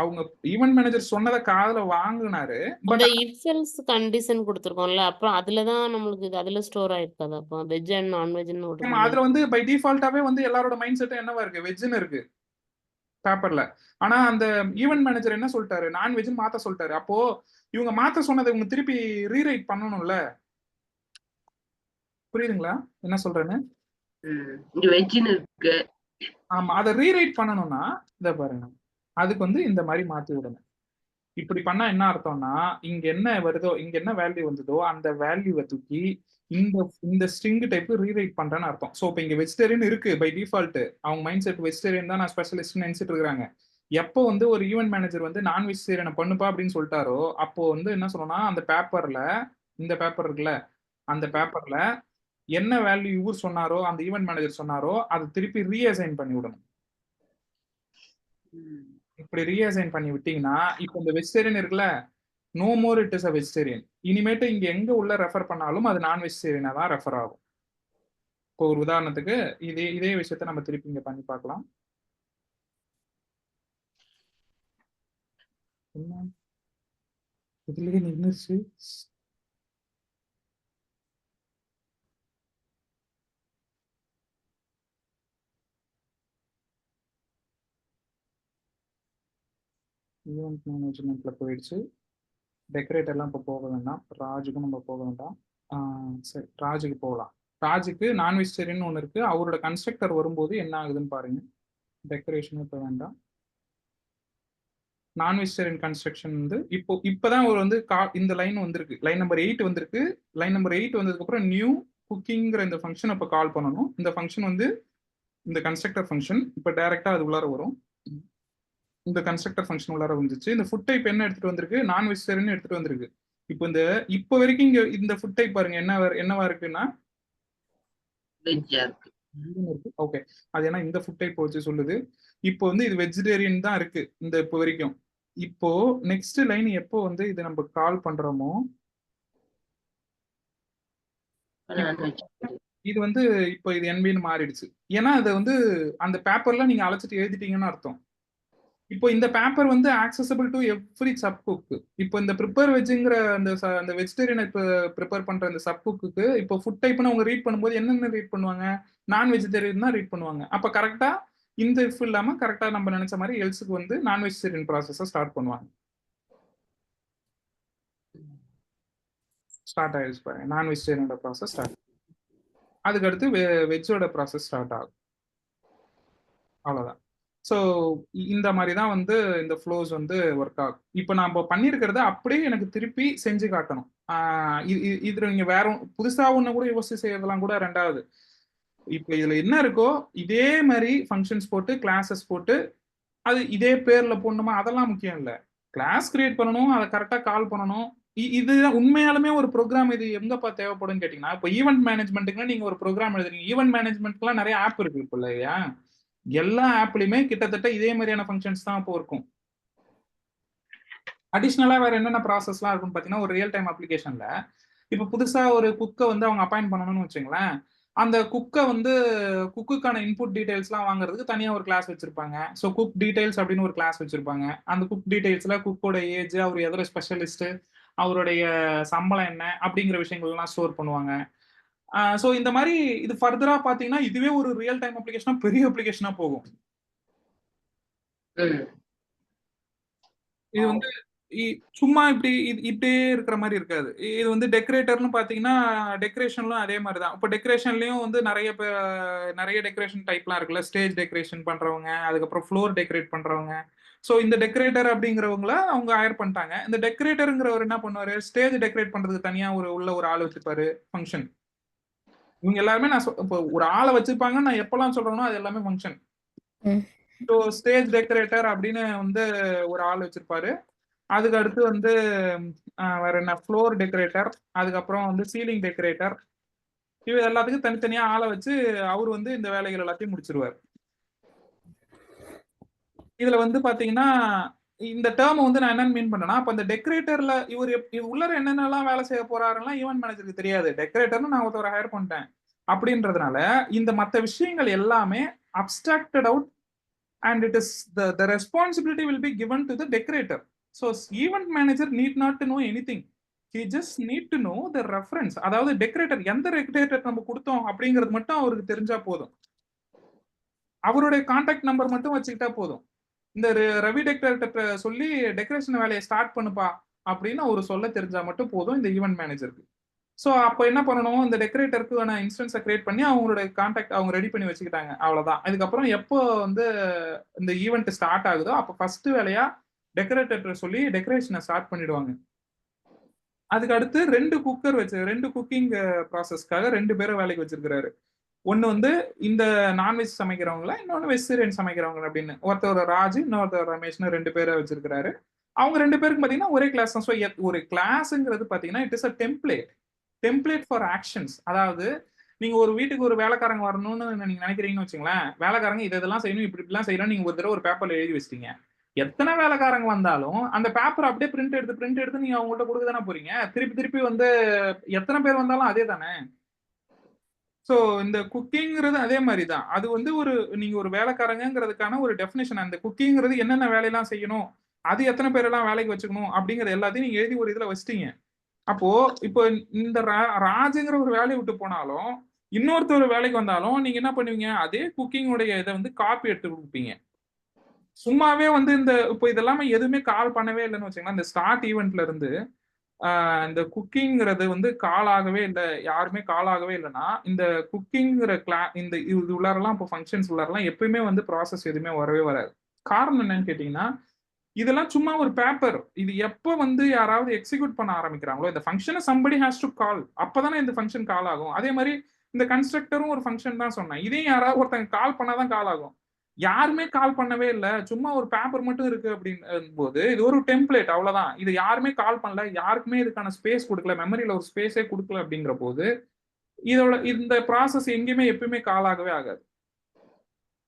S1: அவங்க ஈவென்ட் மேனேஜர் சொன்னதை காதுல வாங்குனாரு.
S3: பட் இஃப் எல்ஸ் கண்டிஷன் கொடுத்திருக்கோம்ல, அப்புறம் அதுலதான் நம்மளுக்கு அதுல ஸ்டோர் ஆயிருக்காது. அப்போ வெஜ் அண்ட் நான்வெஜ்னு
S1: ஓடுது. அதுல வந்து பை டிஃபால்ட்டாவே வந்து எல்லாரோட மைண்ட் செட் என்னவா இருக்கு? வெஜ்னு இருக்கு பேப்பர்ல. ஆனா அந்த ஈவென்ட் மேனேஜர் என்ன சொல்லிட்டாரு? நான்வெஜ்னு மாத்த சொல்லிட்டாரு. அப்போ இவங்க மாத்த சொன்னதை இவங்க திருப்பி ரீரைட் பண்ணணும்ல. புரியுதுங்களா என்ன சொல்றேன்னு?
S2: வெஜ்னு இருக்கு,
S1: ஆமா, அதை ரீரைட் பண்ணணும்னா இதை பாருங்க, அதுக்கு வந்து இந்த மாதிரி மாத்தி விடுங்க. இப்படி பண்ணா என்ன அர்த்தம்னா, இங்க என்ன வருதோ, இங்க என்ன வேல்யூ வந்ததோ அந்த வேல்யூவை தூக்கி இந்த இந்த ஸ்ட்ரிங் டைப் ரீரைட் பண்றேன்னு அர்த்தம். ஸோ இப்போ இங்க வெஜிடேரியன் இருக்கு பை டிஃபால்ட், அவங்க மைண்ட் செட் வெஜிடேரியன் தான், நான் ஸ்பெஷலிஸ்ட் நினைச்சிட்டு இருக்காங்க. எப்போ வந்து ஒரு ஈவென்ட் மேனேஜர் வந்து நான் வெஜிடேரியனை பண்ணுப்பா அப்படின்னு சொல்லிட்டாரோ, அப்போ வந்து என்ன சொல்லணும்னா, அந்த பேப்பர்ல, இந்த பேப்பர் இருக்குல்ல, அந்த பேப்பர்ல என்ன வேல்யூ இவர் சொன்னாரோ, அந்த ஈவென்ட் மேனேஜர் சொன்னாரோ, அதை திருப்பி ரீஅசைன் பண்ணி விடணும். இப்படி ரீஅசைன் பண்ணி விட்டீங்கன்னா, இப்போ இந்த வெஜிடேரியன் இருக்குல்ல, no more it is a vegetarian. இனிமேட்டு இங்க எங்க உள்ள ரெஃபர் பண்ணாலும் அது நான் வெஜிடேரியனா தான் ரெஃபர் ஆகும். இப்போ ஒரு உதாரணத்துக்கு இதே விஷயத்த நம்ம திருப்பி இங்க பண்ணி பார்க்கலாம். என்ன இதுலயே நின்னுச்சு. ஈவென்ட் மேனேஜ்மெண்ட்ல போயிடுச்சு. டெக்கரேட் எல்லாம் இப்போ போக வேண்டாம், ராஜுக்கும் நம்ம போக வேண்டாம். சரி, ராஜுக்கு போகலாம். ராஜுக்கு நான் வெஜிடேரியன் ஒன்று இருக்கு, அவரோட கன்ஸ்ட்ரக்டர் வரும்போது என்ன ஆகுதுன்னு பாருங்க. டெக்கரேஷன் இப்போ வேண்டாம். நான் வெஜிடேரியன் கன்ஸ்ட்ரக்ஷன் வந்து இப்போதான் ஒரு வந்து இந்த லைன் வந்திருக்கு, லைன் நம்பர் 8 வந்திருக்கு. லைன் நம்பர் 8 வந்ததுக்கு அப்புறம் நியூ குக்கிங்கிற இந்த ஃபங்க்ஷன் இப்போ கால் பண்ணணும். இந்த ஃபங்க்ஷன் வந்து இந்த கன்ஸ்ட்ரக்டர் ஃபங்க்ஷன் இப்போ டைரக்டா அது உள்ளார வரும். இந்த கன்ஸ்ட்ரக்டர் ஃபங்க்ஷன் உள்ளார வந்துச்சு. இந்த ஃபுட் டைப் என்ன எடுத்துட்டு வந்திருக்கு, நான் வெஜிடேரியன் எடுத்துட்டு வந்திருக்கு. இப்போ வரைக்கும் இங்க இந்த ஃபுட் டைப் பாருங்க என்னவா இருக்குன்னா ஓகே, அது ஏன்னா இந்த ஃபுட் டைப் வச்சு சொல்லுது. இப்போ வந்து இது வெஜிடேரியன் தான் இருக்கு இந்த இப்போ வரைக்கும். இப்போ நெக்ஸ்ட் லைன் எப்போ வந்து இது நம்ம கால் பண்றோமோ, இது வந்து இப்போ இது என்பின்னு மாறிடுச்சு. ஏன்னா அது வந்து அந்த பேப்பர்ல நீங்க அழைச்சிட்டு எழுதிட்டீங்கன்னு அர்த்தம். இப்போ இந்த பேப்பர் வந்து accessible to every sub cook. இப்போ இந்த ப்ரிப்பேர் வெஜ்ங்கிற அந்த வெஜிடேரியனை இப்போ ப்ரிப்பேர் பண்ற அந்த சப் குக்கு இப்போ ஃபுட் டைப்னு அவங்க ரீட் பண்ணும்போது என்னென்ன ரீட் பண்ணுவாங்க, நான் வெஜிடேரியன் தான் ரீட் பண்ணுவாங்க. அப்போ கரெக்டா இந்த இஃப் இல்லாம கரெக்டா நம்ம நினைச்ச மாதிரி எல்ஸுக்கு வந்து நான் வெஜிடேரியன் ப்ராசஸை ஸ்டார்ட் பண்ணுவாங்க. ஸ்டார்ட் ஆயிடுச்சு பாருங்க, நான் வெஜிடேரியனோட ப்ராசஸ் ஸ்டார்ட். அதுக்கடுத்து வெஜ்ஜோட ப்ராசஸ் ஸ்டார்ட் ஆகும். அவ்வளோதான். ஸோ இந்த மாதிரி தான் வந்து இந்த ஃப்ளோஸ் வந்து ஒர்க் ஆகும். இப்போ நான் பண்ணியிருக்கிறத அப்படியே எனக்கு திருப்பி செஞ்சு காட்டணும். இது நீங்கள் வேற புதுசாக ஒன்று கூட யோசிச்சு செய்யறதெல்லாம் கூட ரெண்டாவது. இப்போ இதில் என்ன இருக்கோ இதே மாதிரி ஃபங்க்ஷன்ஸ் போட்டு கிளாஸஸ் போட்டு அது இதே பேரில் போடணுமா அதெல்லாம் முக்கியம் இல்லை. கிளாஸ் கிரியேட் பண்ணணும், அதை கரெக்டாக கால் பண்ணணும். இது உண்மையாலுமே ஒரு ப்ரோக்ராம் இது எங்கப்பா தேவைப்படும் கேட்டிங்கன்னா, இப்போ ஈவெண்ட் மேனேஜ்மெண்ட்டுக்குலாம் நீங்கள் ஒரு ப்ரோக்ராம் எழுதுறீங்க. ஈவெண்ட் மேனேஜ்மெண்ட்க்குலாம் நிறைய ஆப் இருக்கு இப்போ இல்லையா? எல்லா ஆப்லயுமே கிட்டத்தட்ட இதே மாதிரியான ஃபங்க்ஷன்ஸ் தான் இப்போ இருக்கும். அடிஷ்னலா வேற என்னென்ன ப்ராசஸ்லாம் இருக்குன்னு பார்த்தீங்கன்னா, ஒரு ரியல் டைம் அப்ளிகேஷன்ல இப்போ புதுசா ஒரு குக்கை வந்து அவங்க அப்பாயிண்ட் பண்ணணும்னு வச்சுங்களேன், அந்த குக்கை வந்து குக்குக்கான இன்புட் டீடைல்ஸ்லாம் வாங்குறதுக்கு தனியாக ஒரு கிளாஸ் வச்சிருப்பாங்க. ஸோ குக் டீடைல்ஸ் அப்படின்னு ஒரு கிளாஸ் வச்சிருப்பாங்க. அந்த குக் டீடைல்ஸ்ல குக்கோட ஏஜ், அவர் எதிர ஸ்பெஷலிஸ்ட், அவருடைய சம்பளம் என்ன அப்படிங்கிற விஷயங்கள்லாம் ஸ்டோர் பண்ணுவாங்க. ஸோ இந்த மாதிரி இது ஃபர்தரா பார்த்தீங்கன்னா இதுவே ஒரு ரியல் டைம் அப்ளிகேஷனா பெரிய அப்ளிகேஷனா போகும். இது வந்து சும்மா இப்படியே இருக்கிற மாதிரி இருக்காது. இது வந்து டெக்கரேட்டர்னு பார்த்தீங்கன்னா டெக்கரேஷன்லாம் அதே மாதிரி தான். இப்போ டெக்கரேஷன்லயும் வந்து நிறைய டெக்கரேஷன் டைப்லாம் இருக்குல்ல. ஸ்டேஜ் டெக்கரேஷன் பண்றவங்க, அதுக்கப்புறம் ஃப்ளோர் டெக்கரேட் பண்றவங்க. ஸோ இந்த டெக்கரேட்டர் அப்படிங்கிறவங்கள அவங்க ஹையர் பண்ணிட்டாங்க. இந்த டெக்கரேட்டருங்கிறவர் என்ன பண்ணுவாரு, ஸ்டேஜ் டெக்கரேட் பண்றதுக்கு தனியா உள்ள ஒரு ஆள் வச்சிருப்பாரு ஃபங்க்ஷன். இவங்க எல்லாருமே நான் இப்போ ஒரு ஆளை வச்சிருப்பாங்க, நான் எப்பெல்லாம் சொல்றேனோ அது எல்லாமே ஃபங்க்ஷன். ஸோ ஸ்டேஜ் டெக்கரேட்டர் அப்படின்னு வந்து ஒரு ஆள் வச்சிருப்பாரு. அதுக்கு அடுத்து வந்து வேற என்ன, ஃப்ளோர் டெக்கரேட்டர், அதுக்கப்புறம் வந்து சீலிங் டெக்கரேட்டர். இவ எல்லாத்துக்கும் தனித்தனியா ஆளை வச்சு அவர் வந்து இந்த வேலைகள் எல்லாத்தையும் முடிச்சிருவார். இதுல வந்து பாத்தீங்கன்னா இந்த டேர்ம் வந்து நான் என்னன்னு மீன் பண்ணேன்னா, அப்ப இந்த டெக்கரேட்டர்ல இவர் உள்ளர என்னென்னலாம் வேலை செய்ய போறாருன்னா ஈவென்ட் மேனேஜருக்கு தெரியாது. டெக்கரேட்டர்னு நான் ஒருத்தவரை ஹையர் பண்ணிட்டேன் அப்படின்றதுனால இந்த மற்ற விஷயங்கள் எல்லாமே abstracted out and it is the responsibility will be given to the decorator. So event manager need not to know anything. He just need to know the reference. அதாவது டெக்கரேட்டர் எந்த டெக்கரேட்டர் நம்ம கொடுத்தோம் அப்படிங்கிறது மட்டும் அவருக்கு தெரிஞ்சா போதும். அவருடைய கான்டாக்ட் நம்பர் மட்டும் வச்சுக்கிட்டா போதும். இந்த ரவி டெக்கரேட்டர் சொல்லி டெக்கரேஷன் வேலையை ஸ்டார்ட் பண்ணுப்பா அப்படின்னு அவர் சொல்ல தெரிஞ்சா மட்டும் போதும் இந்த ஈவென்ட் மேனேஜருக்கு. ஸோ அப்போ என்ன பண்ணணும், இந்த டெக்கரேட்டருக்கான இன்ஸ்டன்ஸை கிரியேட் பண்ணி அவங்களோட கான்டாக்ட் அவங்க ரெடி பண்ணி வச்சுக்கிட்டாங்க. அவ்வளோதான். அதுக்கப்புறம் எப்போ வந்து இந்த ஈவெண்ட் ஸ்டார்ட் ஆகுதோ அப்போ ஃபர்ஸ்ட் வேலையா டெக்கரேட்டர் சொல்லி டெக்கரேஷனை ஸ்டார்ட் பண்ணிடுவாங்க. அதுக்கு அடுத்து 2 குக்கிங் ப்ராசஸ்க்காக 2 பேரை வேலைக்கு வச்சிருக்கிறாரு. ஒன்று வந்து இந்த நான்வெஜ் சமைக்கிறவங்கள, இன்னொன்று வெஜிடேரியன் சமைக்கிறவங்க அப்படின்னு. ஒருத்தர் ராஜு, இன்னொருத்தர் ரமேஷ்னு 2 பேரை வச்சிருக்கிறாரு. அவங்க 2 பேருக்கு பார்த்தீங்கன்னா ஒரே கிளாஸ் தான். ஸோ ஒரு கிளாஸுங்கிறது பார்த்தீங்கன்னா it is a template for actions. அதாவது நீங்க ஒரு வீட்டுக்கு ஒரு வேலைக்காரங்க வரணும்னு நீங்க நினைக்கிறீங்கன்னு வச்சுங்களேன், வேலைக்காரங்க இதெல்லாம் செய்யணும், இப்படிலாம் செய்யணும், நீங்க ஒரு தடவை ஒரு பேப்பர்ல எழுதி வச்சிட்டீங்க. எத்தனை வேலைக்காரங்க வந்தாலும் அந்த பேப்பர் அப்படியே பிரிண்ட் எடுத்து நீங்க அவங்கள்ட்ட கொடுக்க தானே போறீங்க. திருப்பி வந்து எத்தனை பேர் வந்தாலும் அதே தானே. ஸோ இந்த குக்கிங்கிறது அதே மாதிரி தான். அது வந்து நீங்க ஒரு வேலைக்காரங்கிறதுக்கான ஒரு டெஃபினேஷன். அந்த குக்கிங்கிறது என்னென்ன வேலையெல்லாம் செய்யணும், அது எத்தனை பேரெல்லாம் வேலைக்கு வச்சுக்கணும் அப்படிங்கிறது எல்லாத்தையும் நீங்க எழுதி ஒரு இதுல வச்சிட்டீங்க. அப்போ இப்போ இந்த ராஜுங்கிற ஒரு வேலையை விட்டு போனாலும் இன்னொருத்தர் வேலைக்கு வந்தாலும் நீங்க என்ன பண்ணுவீங்க, அதே குக்கிங்குடைய இதை வந்து காப்பி எடுத்து கொடுப்பீங்க. சும்மாவே வந்து இப்போ இதெல்லாமே எதுவுமே கால் பண்ணவே இல்லைன்னு வச்சுக்கோங்களேன். இந்த ஸ்டார்ட் ஈவெண்ட்ல இருந்து இந்த குக்கிங்கிறது வந்து கால் ஆகவே இல்லை, யாருமே கால் ஆகவே இல்லைன்னா இந்த குக்கிங்கிற இந்த இது உள்ளாரெல்லாம் இப்போ ஃபங்க்ஷன்ஸ் உள்ளாரெல்லாம் எப்பயுமே வந்து ப்ராசஸ் எதுவுமே வரவே வராது. காரணம் என்னன்னு கேட்டீங்கன்னா, இதெல்லாம் சும்மா ஒரு பேப்பர். இது எப்போ வந்து யாராவது எக்ஸிக்யூட் பண்ண ஆரம்பிக்கிறாங்களோ, இந்த ஃபங்க்ஷனை சம்படி ஹேஸ் டு கால், அப்பதானே இந்த ஃபங்க்ஷன் கால் ஆகும். அதே மாதிரி இந்த கன்ஸ்ட்ரக்டரும் ஒரு ஃபங்க்ஷன் தான் சொன்னேன். இதையும் யாராவது ஒருத்தங்க கால் பண்ணாதான் கால் ஆகும். யாருமே கால் பண்ணவே இல்லை, சும்மா ஒரு பேப்பர் மட்டும் இருக்கு அப்படின்னு போது இது ஒரு டெம்ப்ளேட், அவ்வளவுதான். இது யாருமே கால் பண்ணல, யாருக்குமே இதுக்கான ஸ்பேஸ் கொடுக்கல, மெமரியில ஒரு ஸ்பேஸே கொடுக்கல அப்படிங்கிற போது இந்த ப்ராசஸ் எங்கேயுமே எப்பயுமே கால் ஆகவே ஆகாது.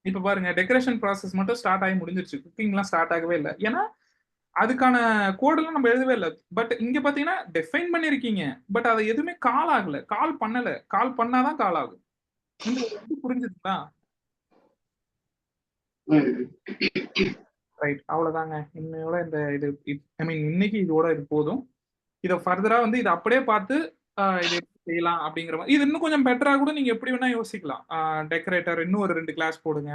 S1: இப்ப பாருங்க, டெக்கரேஷன் ப்ராசஸ் மட்டும் ஸ்டார்ட் ஆகி முடிஞ்சிருச்சு, குக்கிங்லாம் ஸ்டார்ட் ஆகவே இல்லை. ஏன்னா அதுக்கான கோடெல்லாம் நம்ம எழுதவே இல்லை. பட் இங்க பாத்தீங்கன்னா டிஃபைன் பண்ணிருக்கீங்க, பட் அதை எதுவுமே கால் ஆகல, கால் பண்ணல. கால் பண்ணாதான் கால் ஆகும். புரிஞ்சுதுங்களா? ரைட், அவ்வளவுதாங்க இன்னையோட இந்த இது. ஐ மீன் இன்னைக்கு இதோட இது போதும். இதை ஃபர்தரா வந்து இதை அப்படியே பார்த்து இது எப்படி செய்யலாம் அப்படிங்கிற மாதிரி இது இன்னும் கொஞ்சம் பெட்டரா கூட நீங்க எப்படி வேணா யோசிக்கலாம். டெக்கரேட்டர் இன்னும் ஒரு 2 கிளாஸ் போடுங்க,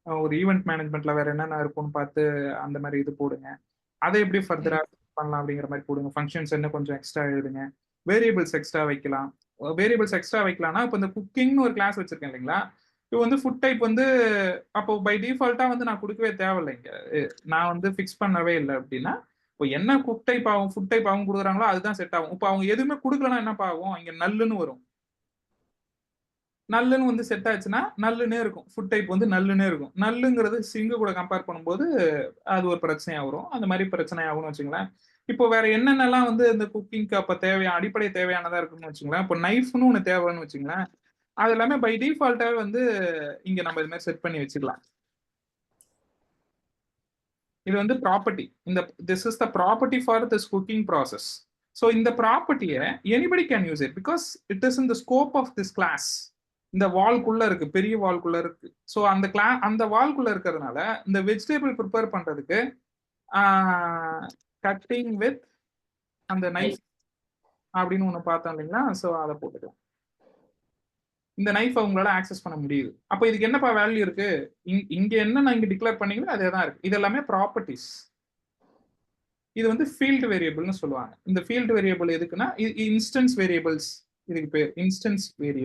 S1: ஒரு ஈவெண்ட் மேனேஜ்மெண்ட்ல வேற என்னென்ன இருக்கும்னு பார்த்து அந்த மாதிரி இது போடுங்க, அதை எப்படி ஃபர்தரா பண்ணலாம் அப்படிங்கிற மாதிரி போடுங்க. ஃபங்க்ஷன்ஸ் என்ன கொஞ்சம் எக்ஸ்ட்ரா எழுதுங்க, வேரியபிள்ஸ் எக்ஸ்ட்ரா வைக்கலாம். வேரியபிள்ஸ் எக்ஸ்ட்ரா வைக்கலாம்னா இப்போ இந்த குக்கிங்னு ஒரு கிளாஸ் வச்சிருக்கேன் இல்லைங்களா, இப்போ வந்து ஃபுட் டைப் வந்து அப்போ பை டிஃபால்ட்டா வந்து நான் கொடுக்கவே தேவையில்லைங்க, நான் வந்து ஃபிக்ஸ் பண்ணவே இல்லை அப்படின்னா இப்போ என்ன ஃபுட் டைப் அவங்க கொடுக்குறாங்களோ அதுதான் செட் ஆகும். இப்போ அவங்க எதுவுமே கொடுக்கலன்னா என்னப்பா ஆகும், இங்க நல்லுன்னு வரும். நல்லுன்னு வந்து செட் ஆச்சுன்னா நல்லுன்னே இருக்கும், ஃபுட் டைப் வந்து நல்லுன்னே இருக்கும். நல்லுங்கிறது சிங்கு கூட கம்பேர் பண்ணும்போது அது ஒரு பிரச்சனையா வரும். அந்த மாதிரி பிரச்சனை ஆகும்னு வச்சுங்களேன். இப்போ வேற என்னென்னலாம் வந்து இந்த குக்கிங்க்கு அப்போ அடிப்படை தேவையானதா இருக்குன்னு வச்சுங்களேன். இப்போ நைஃப்னு ஒன்று தேவைன்னு வச்சுங்களேன். அது எல்லாமே பை டிஃபால்ட்டாவே வந்து இங்க நம்ம இது மாதிரி செட் பண்ணி வச்சுக்கலாம். இது வந்து property. This is the property for this cooking process. So இந்த ப்ராப்பர்ட்டியை anybody can use it because it is in the scope of this class. இந்த வால்குள்ள இருக்கு, பெரிய வால்குள்ள இருக்கு. ஸோ அந்த வால்குள்ள இருக்கிறதுனால இந்த வெஜிடபிள் ப்ரிப்பேர் பண்றதுக்கு கட்டிங் வித் அந்த நைஃப் அப்படின்னு ஒன்று பார்த்தோம் இல்லைங்களா. ஸோ அதை போட்டுக்கலாம். இந்த நைஃப் அவங்களால ஆக்சஸ் பண்ண முடியுது. அப்போ இதுக்கு என்னப்பா வேல்யூ இருக்கு, இங்க என்ன நான் இங்க டிக்ளேர் பண்ணீங்களோ அதே தான் இருக்கு. இது எல்லாமே ப்ராப்பர்ட்டிஸ். இது வந்து ஃபீல்டு வேரியபிள்னு சொல்லுவாங்க. இந்த ஃபீல்டு வேரியபிள் எதுக்குன்னா இன்ஸ்டன்ஸ் வேரியபிள்ஸ், இதுக்கு பேர் இன்ஸ்டன்ஸ் வேரியபிள்.